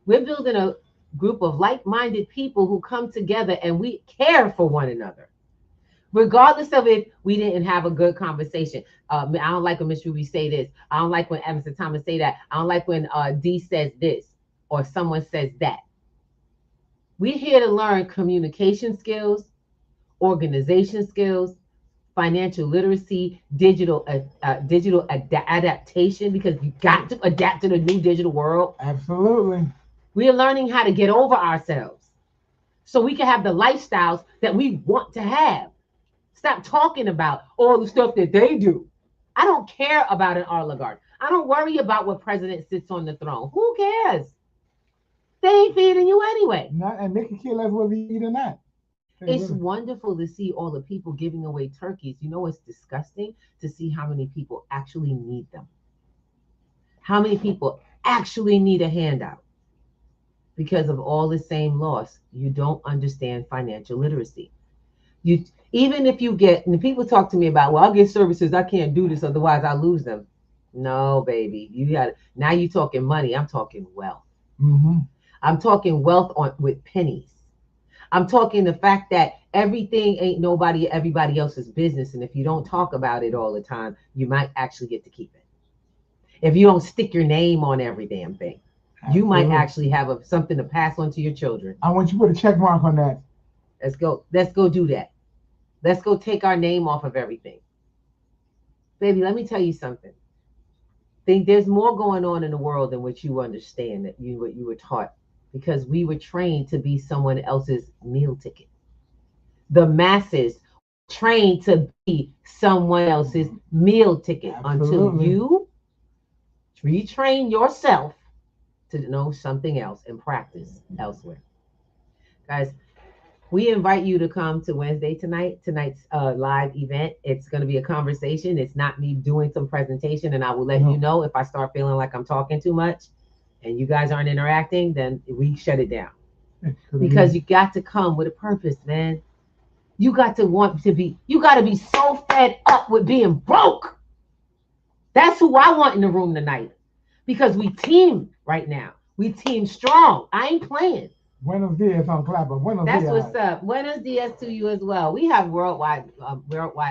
B: We're building a group of like-minded people who come together and we care for one another. Regardless of if we didn't have a good conversation. I don't like when Miss Ruby say this. I don't like when Evans and Thomas say that. I don't like when D says this or someone says that. We're here to learn communication skills, organization skills, financial literacy, digital adaptation, because you got to adapt to the new digital world.
A: Absolutely.
B: We are learning how to get over ourselves so we can have the lifestyles that we want to have. Stop talking about all the stuff that they do. I don't care about an oligarch. I don't worry about what president sits on the throne. Who cares? They ain't feeding you anyway.
A: And they can care less whether you eat or not.
B: It's wonderful to see all the people giving away turkeys. You know, it's disgusting to see how many people actually need them. How many people actually need a handout because of all the same loss. You don't understand financial literacy. Even if you get, and people talk to me about, well, I'll get services, I can't do this, otherwise I lose them. No, baby, now you're talking money. I'm talking wealth.
A: Mm-hmm.
B: I'm talking wealth with pennies. I'm talking the fact that everything ain't everybody else's business. And if you don't talk about it all the time, you might actually get to keep it. If you don't stick your name on every damn thing, you might actually have something to pass on to your children.
A: I want you to put a check mark on that.
B: Let's go do that. Let's go take our name off of everything. Baby, let me tell you something. There's more going on in the world than what you understand, what you were taught, because we were trained to be someone else's meal ticket. The masses trained to be someone else's meal ticket. Absolutely. Until you retrain yourself to know something else and practice elsewhere. Guys, we invite you to come to Wednesday tonight's live event. It's going to be a conversation. It's not me doing some presentation, and I will let you know if I start feeling like I'm talking too much and you guys aren't interacting, then we shut it down. Because you got to come with a purpose, man. You got to be so fed up with being broke. That's who I want in the room tonight. Because we team right now. We team strong. I ain't playing.
A: Buenos dias on Clapper.
B: That's what's up. Buenos dias to you as well. We have worldwide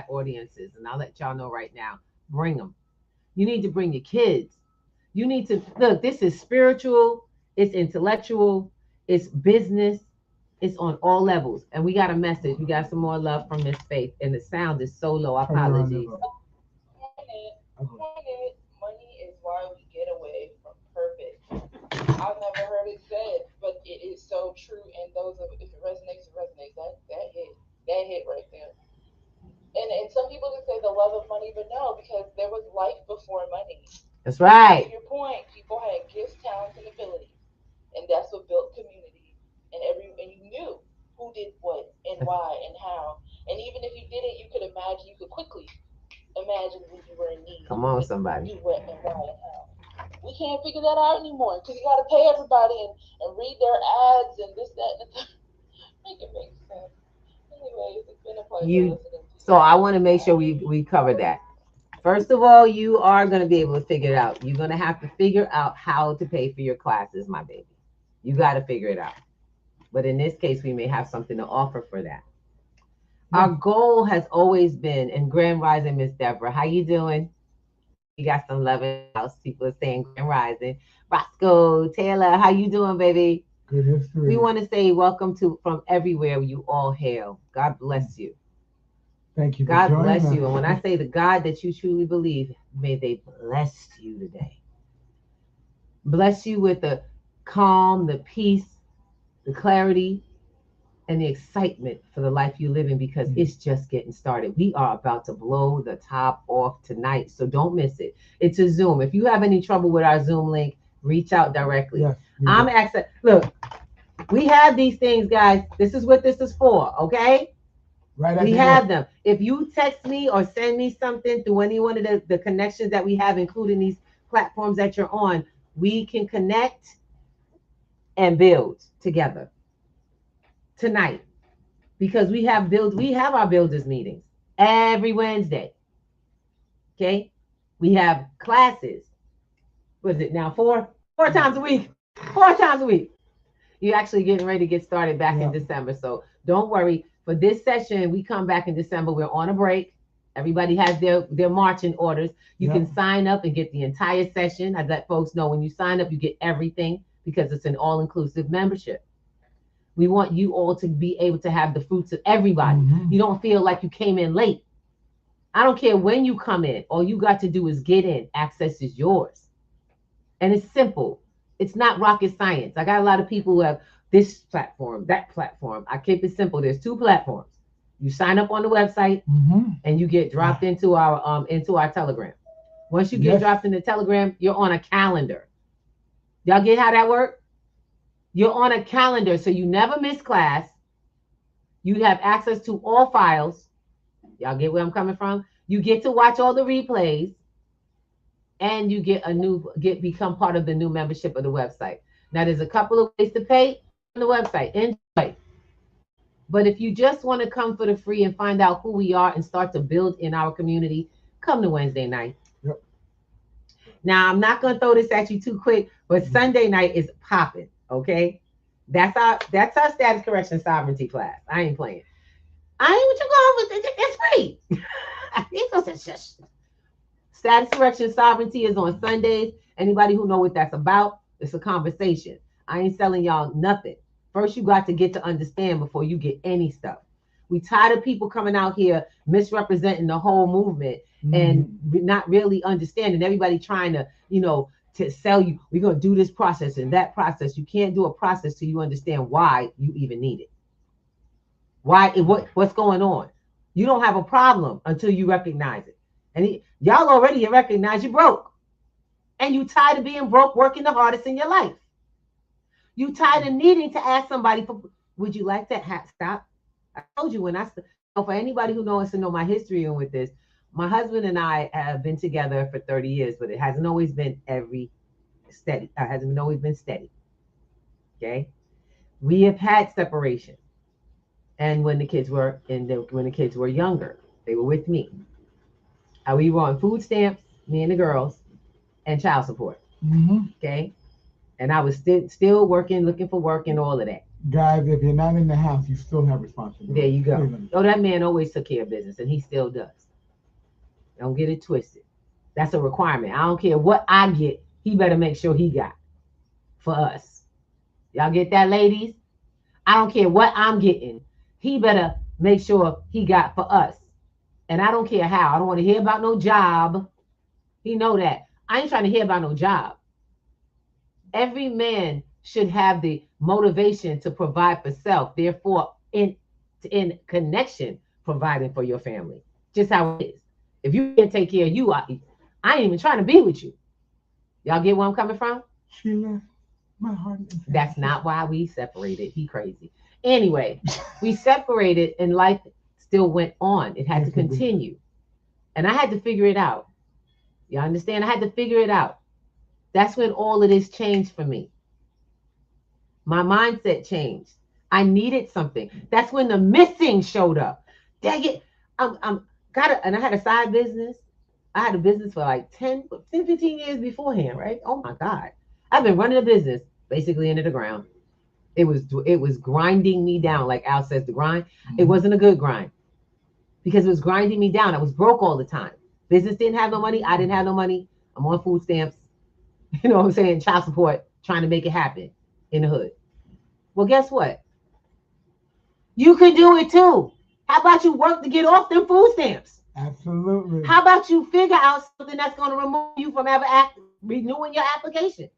B: audiences, and I'll let y'all know right now. Bring them. You need to bring your kids. You need to look. This is spiritual. It's intellectual. It's business. It's on all levels. And we got a message. We got some more love from Miss Faith, and the sound is so low. Apologies.
D: Money is why we get away from purpose. I've never heard it said, but it is so true. And if it resonates, it resonates. That hit right there. And some people can say the love of money, but no, because there was life before money.
B: That's right.
D: To your point, people had gifts, talents, and abilities, and that's what built community. And you knew who did what and why and how. And even if you didn't, you could quickly imagine when you were in need.
B: Come on, somebody.
D: Do what and why and how. We can't figure that out anymore because you got to pay everybody and read their ads and this, that, and the third. Make it make sense. Anyways, it's been a pleasure listening to you.
B: So I want to make sure we cover that. First of all, you are going to be able to figure it out. You're going to have to figure out how to pay for your classes, my baby. You got to figure it out. But in this case, we may have something to offer for that. Our goal has always been, and Grand Rising, Miss Deborah, how you doing? You got some love in the house. People are saying Grand Rising. Roscoe, Taylor, how you doing, baby?
A: Good history.
B: We want to say welcome to from everywhere you all hail. God bless you.
A: Thank you.
B: God
A: for joining
B: bless
A: us.
B: you. And when I say the God that you truly believe, may they bless you today. Bless you with the calm, the peace, the clarity, and the excitement for the life you live in, because it's just getting started. We are about to blow the top off tonight, so don't miss it. It's a Zoom. If you have any trouble with our Zoom link, reach out directly.
A: Yes,
B: I'm access. Look, we have these things, guys. This is what this is for, okay?
A: right.
B: We have them. If you text me or send me something through any one of the connections that we have, including these platforms that you're on, we can connect and build together tonight, because we have our builders meetings every Wednesday. Okay, we have classes. Was it now four times a week? 4 times a week. You're actually getting ready to get started back in December, so don't worry. For this session, we come back in December. We're on a break. Everybody has their marching orders. You can sign up and get the entire session. I let folks know when you sign up, you get everything, because it's an all-inclusive membership. We want you all to be able to have the fruits of everybody. You don't feel like you came in late. I don't care when you come in. All you got to do is get in. Access is yours. And it's simple. It's not rocket science. I got a lot of people who have this platform, that platform. I keep it simple. There's 2 platforms. You sign up on the website and you get dropped into our Telegram. Once you get dropped in the Telegram, you're on a calendar. Y'all get how that works? You're on a calendar, so you never miss class. You have access to all files. Y'all get where I'm coming from? You get to watch all the replays, and you become part of the new membership of the website. Now, there's a couple of ways to pay on the website. Enjoy. But if you just want to come for the free and find out who we are and start to build in our community, come to Wednesday night.
A: Yep.
B: Now, I'm not going to throw this at you too quick, but Sunday night is popping. Okay, that's our status correction sovereignty class. I ain't playing. I ain't what you going with. It's free. Status correction sovereignty is on Sundays. Anybody who know what that's about, it's a conversation. I ain't selling y'all nothing. First, you got to get to understand before you get any stuff. We tired of people coming out here misrepresenting the whole movement and not really understanding. Everybody trying to, to sell you, we're going to do this process and that process. You can't do a process till you understand why you even need it. What's going on? You don't have a problem until you recognize it. And y'all already recognize you broke. And you tired of being broke, working the hardest in your life. You tired of needing to ask somebody for, would you like that hat? Stop. I told you for anybody who knows to know my history with this, my husband and I have been together for 30 years, but it hasn't always been steady. Hasn't always been steady. Okay. We have had separation. And when the kids were younger, they were with me. We were on food stamps, me and the girls, and child support. Okay. And I was still working, looking for work and all of that.
A: Guys, if you're not in the house, you still have responsibility.
B: There you go. Oh, that man always took care of business, and he still does. Don't get it twisted. That's a requirement. I don't care what I get. He better make sure he got for us. Y'all get that, ladies? I don't care what I'm getting. He better make sure he got for us. And I don't care how. I don't want to hear about no job. He know that. I ain't trying to hear about no job. Every man should have the motivation to provide for self. Therefore, in connection, providing for your family. Just how it is. If you can't take care of you, I ain't even trying to be with you. Y'all get where I'm coming from?
A: She left my heart.
B: That's not why we separated. He crazy. Anyway, we separated and life still went on. It had to continue. And I had to figure it out. You understand? I had to figure it out. That's when all of this changed for me. My mindset changed. I needed something. That's when the missing showed up. Dang it. And I had a side business. I had a business for like 10, 15 years beforehand, right? Oh my God. I've been running a business basically into the ground. It was grinding me down. Like Al says, the grind. It wasn't a good grind. because it was grinding me down. I was broke all the time. Business didn't have no money. I didn't have no money. I'm on food stamps. You know what I'm saying? Child support, trying to make it happen in the hood. Well, guess what? You can do it too. How about you work to get off them food stamps?
A: Absolutely.
B: How about you figure out something that's going to remove you from ever renewing your application?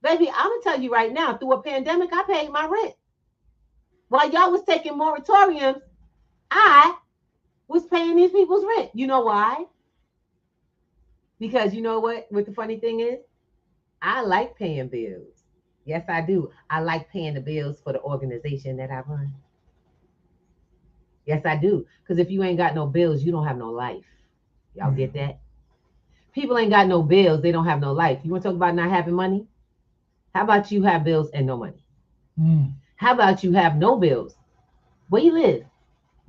B: Baby, I'm going to tell you right now, through a pandemic, I paid my rent. While y'all was taking moratoriums, I was paying these people's rent. You know why? Because you know what the funny thing is? I like paying bills. Yes, I do. I like paying the bills for the organization that I run. Yes, I do. Because if you ain't got no bills, you don't have no life. Y'all get that? People ain't got no bills, they don't have no life. You want to talk about not having money? How about you have bills and no money? How about you have no bills? Where you live?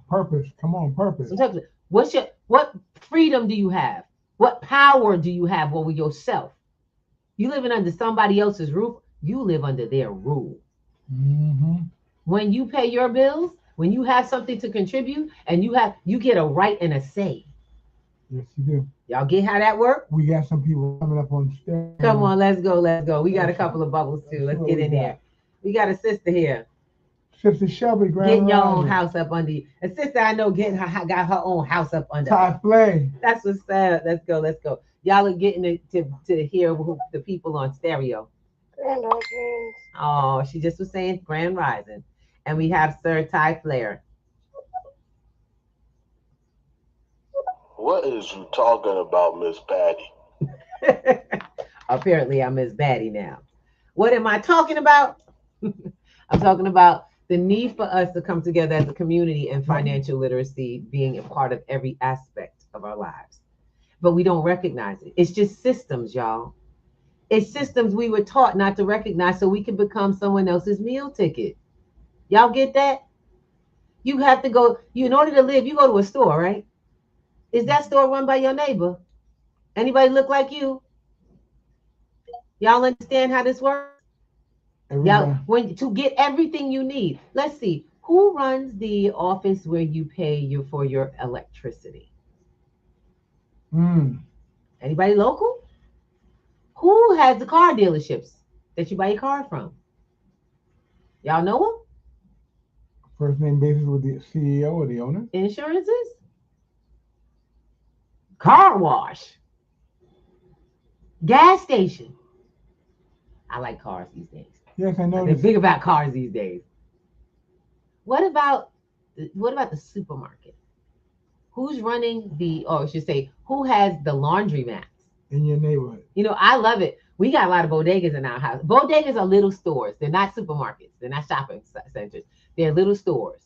A: Purpose. Come on, purpose.
B: What freedom do you have? What power do you have over yourself? You living under somebody else's roof, you live under their rule. When you pay your bills, when you have something to contribute, and you get a right and a say.
A: Yes, you do.
B: Y'all get how that works?
A: We got some people coming up on stage.
B: Come on, let's go. We got a couple of bubbles too. Let's get in here. We got a sister here.
A: Sister Shelby,
B: getting your own house up under you. A sister I know got her own house up under.
A: Ty Flay.
B: That's what's sad. Let's go. Y'all are getting to hear the people on stereo.
E: Grand Rising.
B: Oh, she just was saying Grand Rising. And we have Sir Ty Flair.
F: What is you talking about, Miss Patty?
B: Apparently, I'm Miss Batty now. What am I talking about? I'm talking about the need for us to come together as a community and financial literacy being a part of every aspect of our lives. But we don't recognize it. It's just systems, y'all. It's systems we were taught not to recognize so we can become someone else's meal ticket. Y'all get that? You have to go, in order to live, you go to a store, right? Is that store run by your neighbor? Anybody look like you? Y'all understand how this works? Y'all, to get everything you need. Let's see, who runs the office where you pay for your electricity? Anybody local? Who has the car dealerships that you buy your car from? Y'all know them?
A: First name basis with the CEO or the owner?
B: Insurances? Car wash? Gas station? I like cars these days.
A: Yes, I know.
B: They're big about cars these days. What about the supermarket? Who's running who has the laundromats?
A: In your neighborhood.
B: You know, I love it. We got a lot of bodegas in our house. Bodegas are little stores. They're not supermarkets. They're not shopping centers. They're little stores.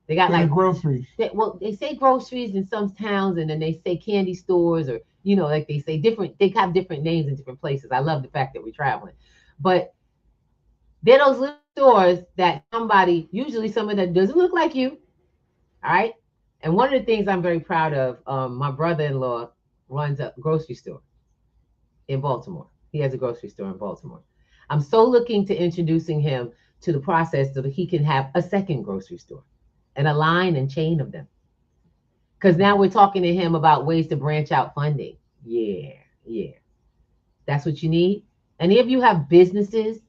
B: They got like
A: groceries.
B: They say groceries in some towns, and then they say candy stores, or like they say they have different names in different places. I love the fact that we're traveling, but they're those little stores that usually someone that doesn't look like you, all right. And one of the things I'm very proud of, my brother-in-law runs a grocery store in Baltimore. He has a grocery store in Baltimore. I'm so looking to introducing him to the process so that he can have a second grocery store and a line and chain of them. Because now we're talking to him about ways to branch out funding. Yeah. That's what you need. Any of you have businesses?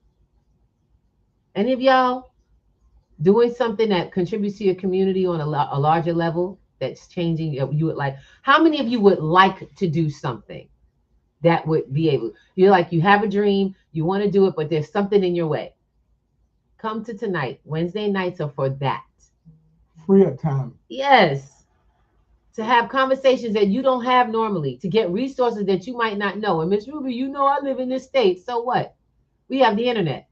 B: Any of y'all doing something that contributes to your community on a larger level that's changing? You would like. How many of you would like to do something that would be able? You have a dream, you want to do it, but there's something in your way. Come to tonight. Wednesday nights are for that.
A: Free up time.
B: Yes. To have conversations that you don't have normally, to get resources that you might not know. And Miss Ruby, I live in this state. So what? We have the internet.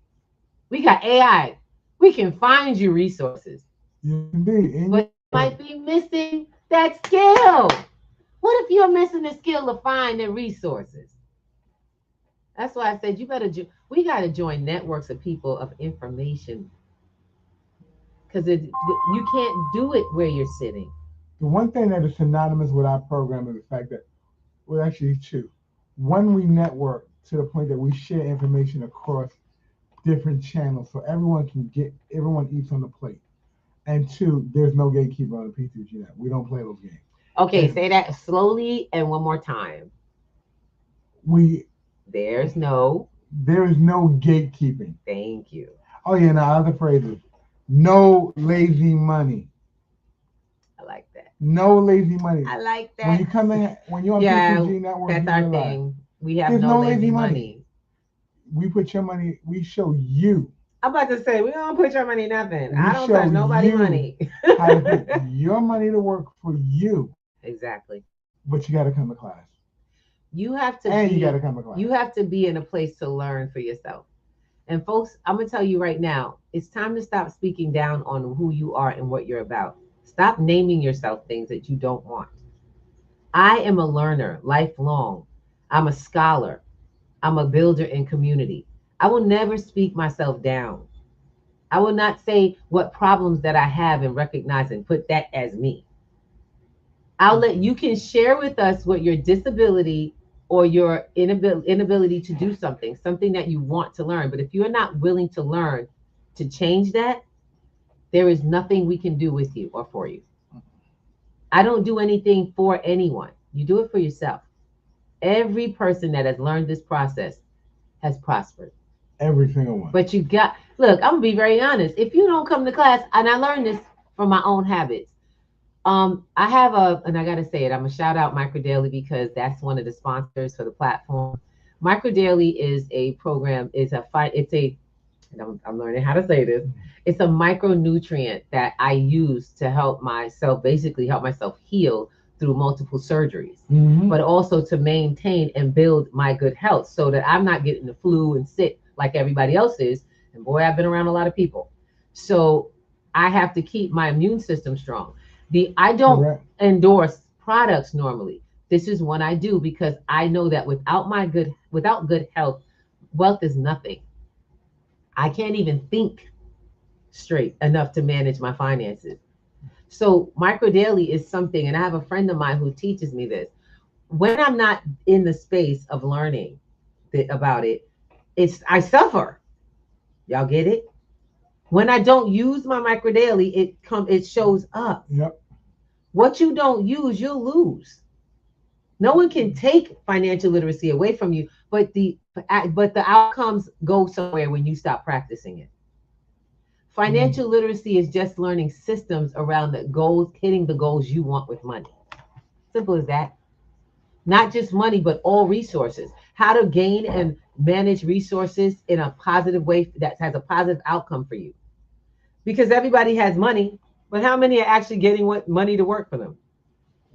B: We got AI. We can find you resources.
A: Indeed.
B: But you might be missing that skill. What if you're missing the skill to find the resources? That's why I said we got to join networks of people of information. Because you can't do it where you're sitting.
A: The one thing that is synonymous with our program is the fact that, well, actually two. One, we network to the point that we share information across different channels so everyone eats on the plate. And two, there's no gatekeeper on the P2G net. We don't play those games.
B: Okay,
A: And
B: say that slowly and one more time.
A: we
B: There's no.
A: there is no gatekeeping.
B: Thank you.
A: Oh yeah, now other phrases. No lazy money.
B: I like that.
A: No lazy money.
B: I like that.
A: When you come in, when you're on
B: Yeah,
A: P2G network,
B: that's
A: you
B: our
A: realize
B: thing. We have
A: there's
B: no lazy
A: money.
B: money.
A: We put your money. We show you
B: I'm about to say we don't put your money nothing.
A: We
B: I don't
A: show
B: touch nobody
A: you
B: money.
A: how to put your money to work for you.
B: Exactly.
A: But you got to come to class.
B: You have to
A: And
B: be.
A: you got to come to class.
B: You have to be in a place to learn for yourself. And folks, I'm gonna tell you right now, it's time to stop speaking down on who you are and what you're about. Stop naming yourself things that you don't want. I am a learner, lifelong. I'm a scholar. I'm a builder in community. I will never speak myself down. I will not say what problems that I have and recognize and put that as me. I'll let you can share with us what your disability or your inability to do something that you want to learn. But if you're not willing to learn to change that, there is nothing we can do with you or for you. I don't do anything for anyone. You do it for yourself. Every person that has learned this process has prospered.
A: Every single one.
B: But you got, look, I'm gonna be very honest. If you don't come to class, and I learned this from my own habits. I have and I gotta say it, I'm gonna shout out Micro Daily because that's one of the sponsors for the platform. Micro Daily is a program, I'm learning how to say this. It's a micronutrient that I use to help myself, basically help myself heal through multiple surgeries, but also to maintain and build my good health so that I'm not getting the flu and sick like everybody else is. And boy, I've been around a lot of people. So I have to keep my immune system strong. I don't endorse products normally. This is one I do because I know that without good health, wealth is nothing. I can't even think straight enough to manage my finances. So Micro Daily is something, and I have a friend of mine who teaches me this. When I'm not in the space of learning about it, I suffer. Y'all get it? When I don't use my Micro Daily, it shows up.
A: Yep.
B: What you don't use, you'll lose. No one can take financial literacy away from you, but the outcomes go somewhere when you stop practicing it. Financial literacy is just learning systems around the goals, hitting the goals you want with money. Simple as that. Not just money, but all resources. How to gain and manage resources in a positive way that has a positive outcome for you. Because everybody has money, but how many are actually getting money to work for them?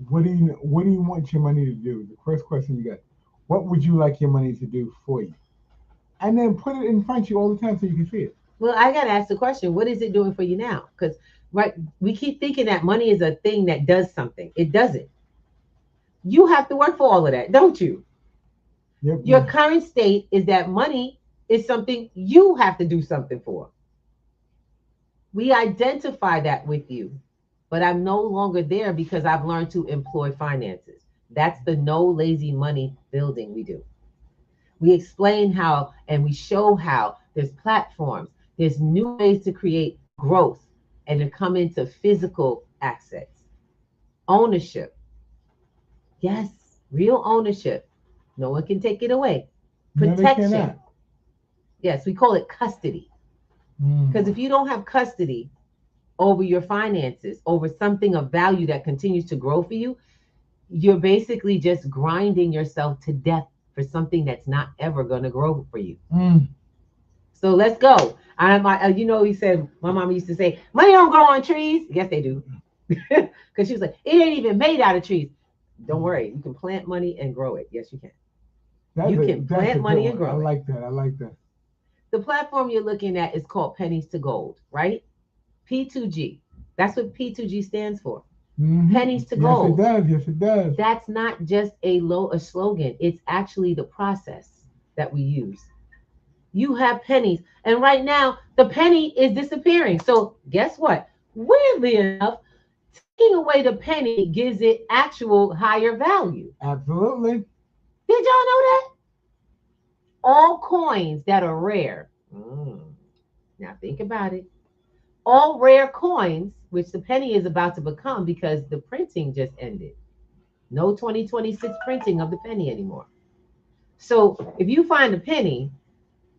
A: What do you want your money to do? The first question you got. What would you like your money to do for you? And then put it in front of you all the time so you can see it.
B: Well, I got to ask the question, what is it doing for you now? Because we keep thinking that money is a thing that does something. It doesn't. You have to work for all of that, don't you?
A: Yep.
B: Your current state is that money is something you have to do something for. We identify that with you, but I'm no longer there because I've learned to employ finances. That's the no lazy money building we do. We explain how and we show how there's platforms, there's new ways to create growth and to come into physical assets. Ownership. Yes, real ownership. No one can take it away. Protection. No, yes, we call it custody. Because if you don't have custody over your finances, over something of value that continues to grow for you, you're basically just grinding yourself to death for something that's not ever going to grow for you. So let's go. He said, my mama used to say, money don't grow on trees. Yes, they do. Because she was like, it ain't even made out of trees. Don't worry. You can plant money and grow it. Yes, you can. You can plant money and grow it.
A: I like that.
B: The platform you're looking at is called Pennies to Gold, right? P2G. That's what P2G stands for. Pennies to gold.
A: Yes, it does.
B: That's not just a slogan. It's actually the process that we use. You have pennies. And right now, the penny is disappearing. So guess what? Weirdly enough, taking away the penny gives it actual higher value.
A: Absolutely.
B: Did y'all know that? All coins that are rare. Now think about it. all rare coins, which the penny is about to become because the printing just ended. No 2026 printing of the penny anymore. So if you find a penny,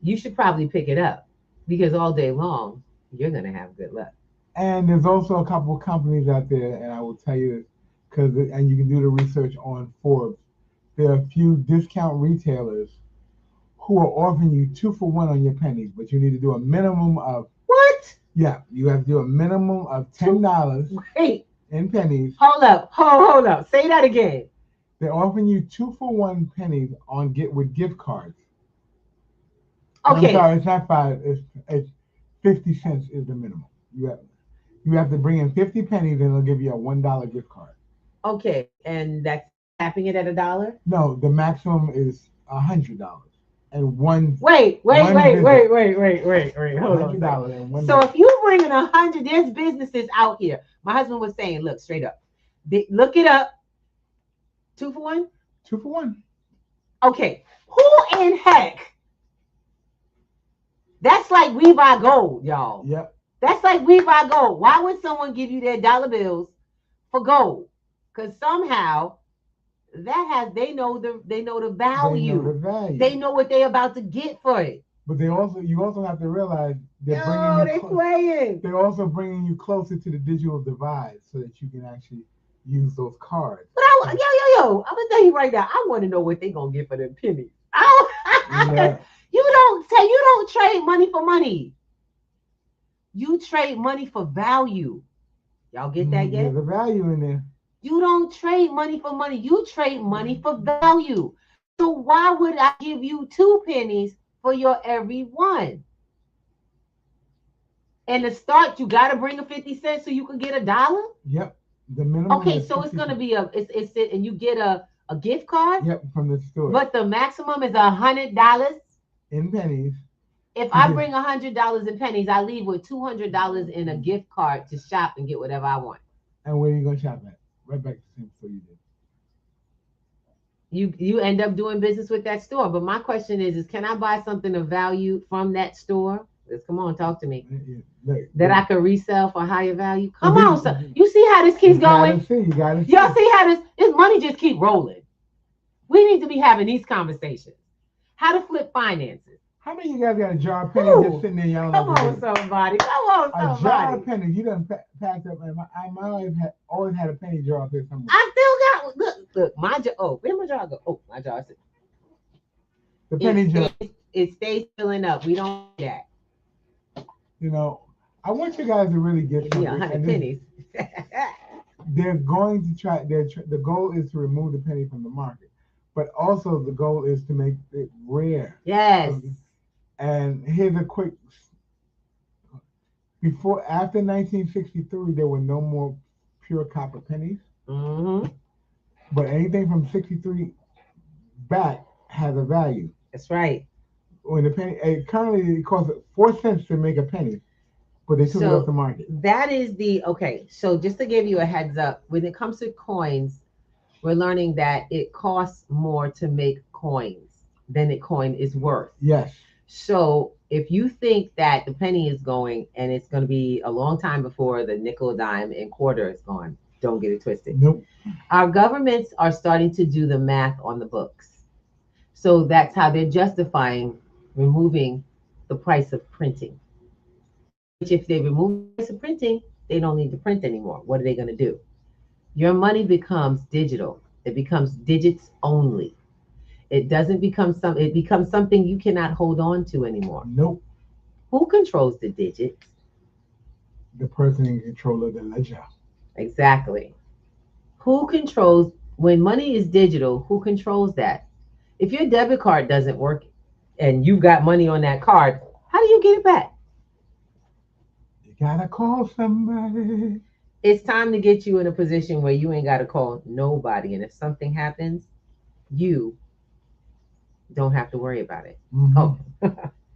B: you should probably pick it up because all day long, you're going to have good luck.
A: And there's also a couple of companies out there, and I will tell you this, and you can do the research on Forbes. There are a few discount retailers who are offering you 2-for-1 on your pennies, but you need to do a minimum of
B: What?
A: Yeah, you have to do a minimum of $10
B: Wait,
A: in pennies.
B: hold up. Hold up. Say that again.
A: They're offering you 2-for-1 pennies on with gift cards.
B: Okay.
A: I'm sorry, it's not 5. It's 50 cents is the minimum. You have to bring in 50 pennies, and they'll give you a $1 gift card.
B: Okay, and that's tapping it at $1?
A: No, the maximum is $100, and one.
B: Wait. Hold on.
A: $100 and one.
B: So if you bring in 100, there's businesses out here. My husband was saying, look, straight up, look it up. 2-for-1.
A: 2-for-1.
B: Okay, who in heck? That's like we buy gold, y'all.
A: Yep.
B: That's like we buy gold. Why would someone give you their dollar bills for gold? Because somehow they know the value.
A: They know the value.
B: They know what they're about to get for it.
A: But you also have to realize they're
B: playing.
A: They're also bringing you closer to the digital divide so that you can actually use those cards.
B: But I'm gonna tell you right now, I want to know what they're gonna get for them pennies.
A: Yeah.
B: You don't trade money for money. You trade money for value. Y'all get that yet?
A: There's a value in there.
B: You don't trade money for money. You trade money for value. So why would I give you 2 pennies for your every one? And to start, you got to bring a 50 cents so you can get $1?
A: Yep. The minimum.
B: Okay, so it's going to be and you get a gift card?
A: Yep, from the store.
B: But the maximum is $100
A: in pennies.
B: If I bring $100 in pennies, I leave with $200 in a gift card to shop and get whatever I want.
A: And where are you going to shop at? Right back to the same store you did.
B: You end up doing business with that store. But my question is can I buy something of value from that store? Come on, talk to me. That I could resell for higher value? Come on, son. You see how this keeps going? Y'all see how this money just keep rolling? We need to be having these conversations. How to flip finances.
A: How many of you guys got a jar of pennies just sitting there? Y'all
B: Come on, somebody.
A: A jar of pennies. You done packed up. I always had a penny jar up there somewhere.
B: I still got. Look. My jar. Oh, where my jar go? Oh, my jar.
A: The penny jar.
B: It stays filling up. We don't do that.
A: You know, I want you guys to really get something.
B: Yeah, 100 pennies.
A: They're going to try. The goal is to remove the penny from the market, but also the goal is to make it rare.
B: Yes.
A: And here's a quick. After 1963, there were no more pure copper pennies.
B: Mm-hmm.
A: But anything from 63 back has a value.
B: That's right.
A: When the penny currently it costs 4 cents to make a penny, but they took it off the market.
B: That is okay. So just to give you a heads up, when it comes to coins, we're learning that it costs more to make coins than the coin is worth.
A: Yes.
B: So if you think that the penny is going and it's going to be a long time before the nickel, dime, and quarter is gone, don't get it twisted.
A: Nope.
B: Our governments are starting to do the math on the books. So that's how they're justifying removing the price of printing. Which if they remove the price of printing, they don't need to print anymore. What are they going to do? Your money becomes digital. It becomes digits only. It doesn't become it becomes something you cannot hold on to anymore.
A: Nope.
B: Who controls the digits?
A: The person in control of the ledger.
B: Exactly. Who controls, when money is digital, who controls that? If your debit card doesn't work and you got money on that card, how do you get it back?
A: You gotta call somebody.
B: It's time to get you in a position where you ain't gotta call nobody. And if something happens, you don't have to worry about it.
A: Mm-hmm.
B: Oh,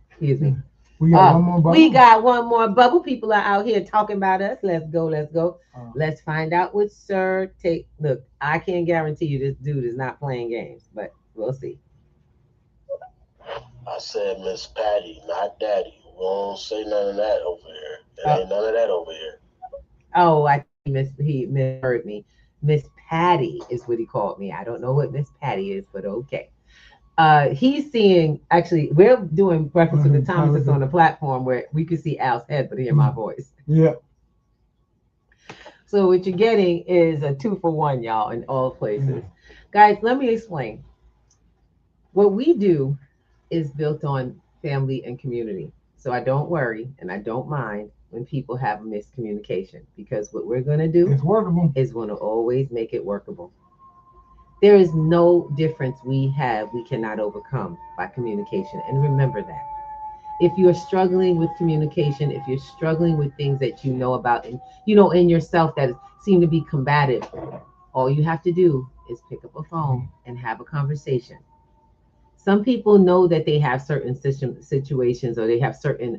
B: excuse me.
A: We got one more bubble.
B: We got one more bubble. People are out here talking about us. Let's go. Let's find out what Sir take. Look, I can't guarantee you this dude is not playing games, but we'll see.
F: I said, Miss Patty, not Daddy. Won't say none of that over here. There ain't none of that over here.
B: Oh, he misheard me. Miss Patty is what he called me. I don't know what Miss Patty is, but okay. He's seeing, actually, we're doing Breakfast with the Thomases on the platform where we could see Al's head but hear my voice.
A: Yeah.
B: So what you're getting is a 2-for-1, y'all, in all places. Guys, let me explain. What we do is built on family and community. So I don't worry and I don't mind when people have miscommunication, because what we're going to do
A: It's workable.
B: is going to always make it workable. There is no difference we cannot overcome by communication. And remember that. If you're struggling with communication, if you're struggling with things that you know about and in yourself that seem to be combative, all you have to do is pick up a phone and have a conversation. Some people know that they have certain situations, or they have certain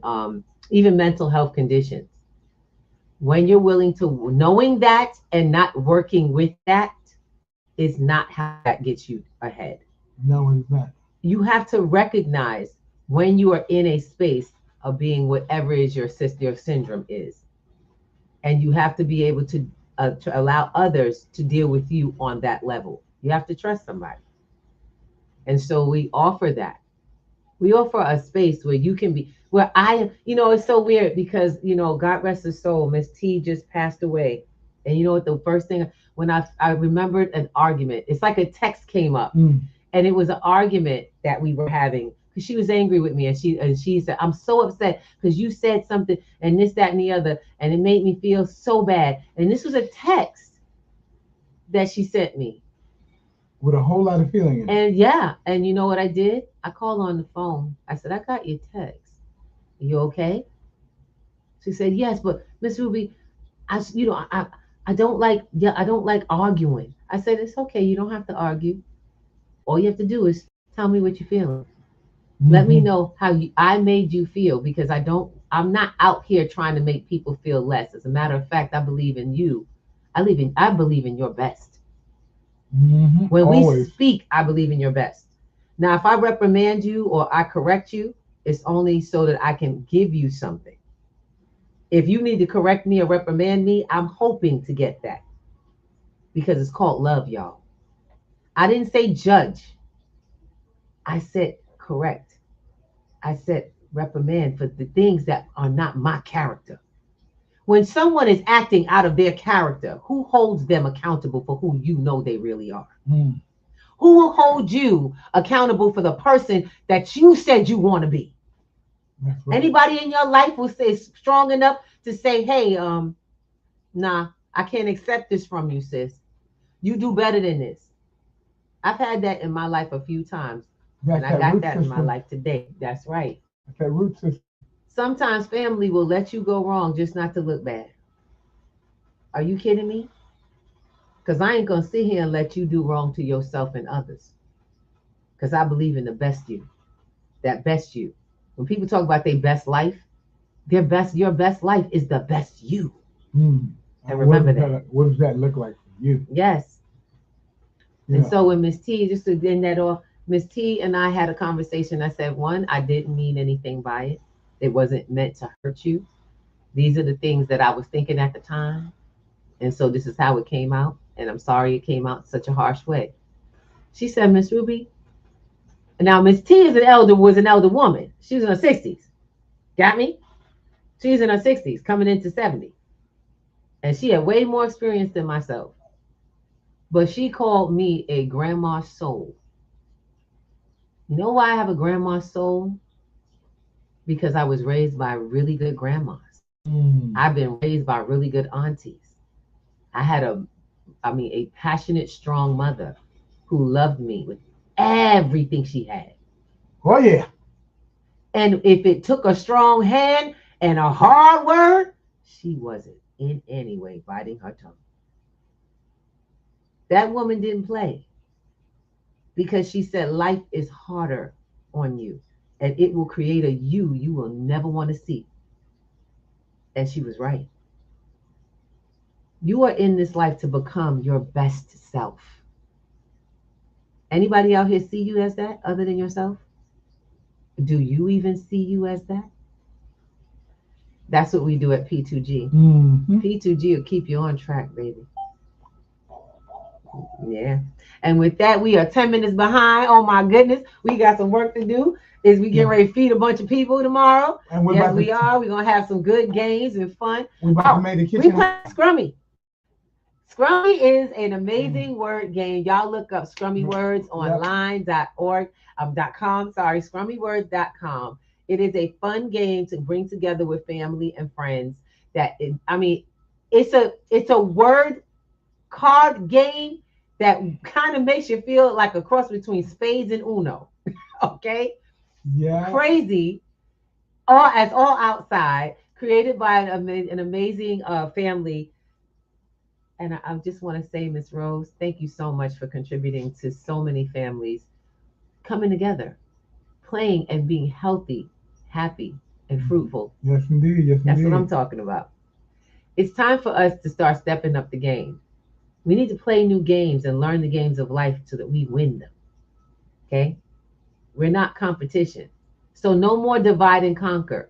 B: even mental health conditions. When you're willing to knowing that and not working with that is not how that gets you ahead.
A: No, it's not.
B: You have to recognize when you are in a space of being whatever is your syndrome is. And you have to be able to allow others to deal with you on that level. You have to trust somebody. And so we offer that. We offer a space where you can be, where it's so weird because, God rest her soul, Miss T just passed away. And you know what, the first thing, when I remembered an argument, it's like a text came up. And it was an argument that we were having because she was angry with me, and she said, I'm so upset because you said something and this, that, and the other, and it made me feel so bad. And this was a text that she sent me.
A: With a whole lot of feeling in it.
B: And you know what I did? I called on the phone. I said, I got your text. You okay? She said, yes, but Miss Ruby, I don't like arguing. I said, it's okay. You don't have to argue. All you have to do is tell me what you're feeling. Let me know how I made you feel, because I'm not out here trying to make people feel less. As a matter of fact, I believe in you. I believe in your best. When we speak, I believe in your best. Now, if I reprimand you or I correct you, it's only so that I can give you something. If you need to correct me or reprimand me, I'm hoping to get that, because it's called love, y'all. I didn't say judge. I said correct. I said reprimand for the things that are not my character. When someone is acting out of their character, who holds them accountable for who you know they really are? Who will hold you accountable for the person that you said you want to be? Right. Anybody in your life will say strong enough to say, hey, nah, I can't accept this from you, sis. You do better than this. I've had that in my life a few times. And I got that in my life today. That's right.
A: That's that root system.
B: Sometimes family will let you go wrong just not to look bad. Are you kidding me? Because I ain't going to sit here and let you do wrong to yourself and others. Because I believe in the best you. That best you. When people talk about their best life, your best life is the best you. And remember that.
A: What does that look like for you?
B: Yes. Yeah. And so when Miss T, just to end that off, Miss T and I had a conversation. I said, one, I didn't mean anything by it. It wasn't meant to hurt you. These are the things that I was thinking at the time. And so this is how it came out. And I'm sorry it came out in such a harsh way. She said, Miss Ruby. Now, Miss T was an elder woman. She was in her 60s. Got me? She's in her 60s, coming into 70. And she had way more experience than myself. But she called me a grandma's soul. You know why I have a grandma's soul? Because I was raised by really good grandmas. I've been raised by really good aunties. I had a passionate, strong mother who loved me with everything she had.
A: Oh, yeah.
B: And if it took a strong hand and a hard word, she wasn't in any way biting her tongue. That woman didn't play, because she said life is harder on you and it will create a you will never want to see. And she was right. You are in this life to become your best self. Anybody out here see you as that other than yourself? Do you even see you as that? That's what we do at P2G.
A: Mm-hmm.
B: P2G will keep you on track, baby. Yeah. And with that, we are 10 minutes behind. Oh my goodness. We got some work to do. Is we getting ready to feed a bunch of people tomorrow?
A: And we're
B: Yes,
A: about
B: we
A: to,
B: are. We're gonna have some good games and fun.
A: we're about to make the
B: We
A: kitchen.
B: play Scrummy. Scrummy is an amazing word game. Y'all look up Scrummy Words online.org, .com, sorry, scrummywords.com. It is a fun game to bring together with family and friends. It's a word card game that kind of makes you feel like a cross between spades and Uno. Okay?
A: Yeah.
B: Crazy, all outside, created by an amazing family. And I just want to say, Miss Rose, thank you so much for contributing to so many families coming together, playing and being healthy, happy, and fruitful.
A: Yes, indeed. Yes,
B: That's
A: indeed.
B: what I'm talking about. It's time for us to start stepping up the game. We need to play new games and learn the games of life so that we win them. Okay? We're not competition. So no more divide and conquer.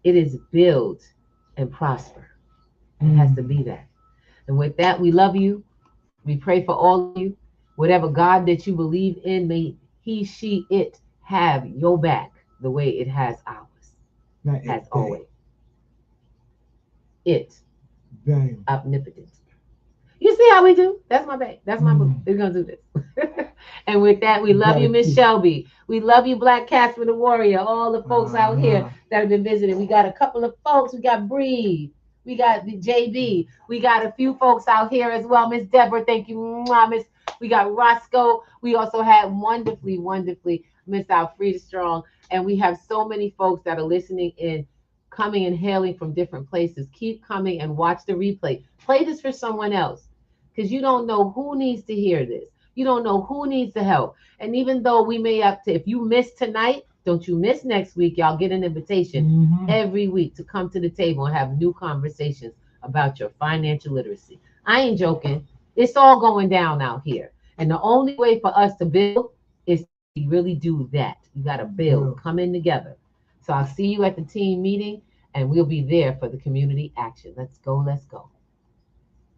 B: It is build and prosper. It has to be that. And with that, we love you. We pray for all of you. Whatever God that you believe in, may he, she, it have your back the way it has ours. As always. It.
A: Dang.
B: Omnipotent. You see how we do? That's my baby. That's my boo. We're going to do this. And with that, we love you, Miss Shelby. We love you, Black Casper the Warrior. All the folks out here that have been visiting. We got a couple of folks. We got Bree. We got the JB. We got a few folks out here as well. Miss Deborah, thank you. Miss. We got Roscoe. We also had wonderfully Miss Alfreda Strong. And we have so many folks that are listening in, coming and hailing from different places. Keep coming and watch the replay. Play this for someone else, because you don't know who needs to hear this. You don't know who needs the help. And even though we may have to, if you miss tonight, don't you miss next week. Y'all get an invitation every week to come to the table and have new conversations about your financial literacy. I ain't joking. It's all going down out here. And the only way for us to build is to really do that. You got to build, come in together. So I'll see you at the team meeting, and we'll be there for the community action. Let's go. Let's go.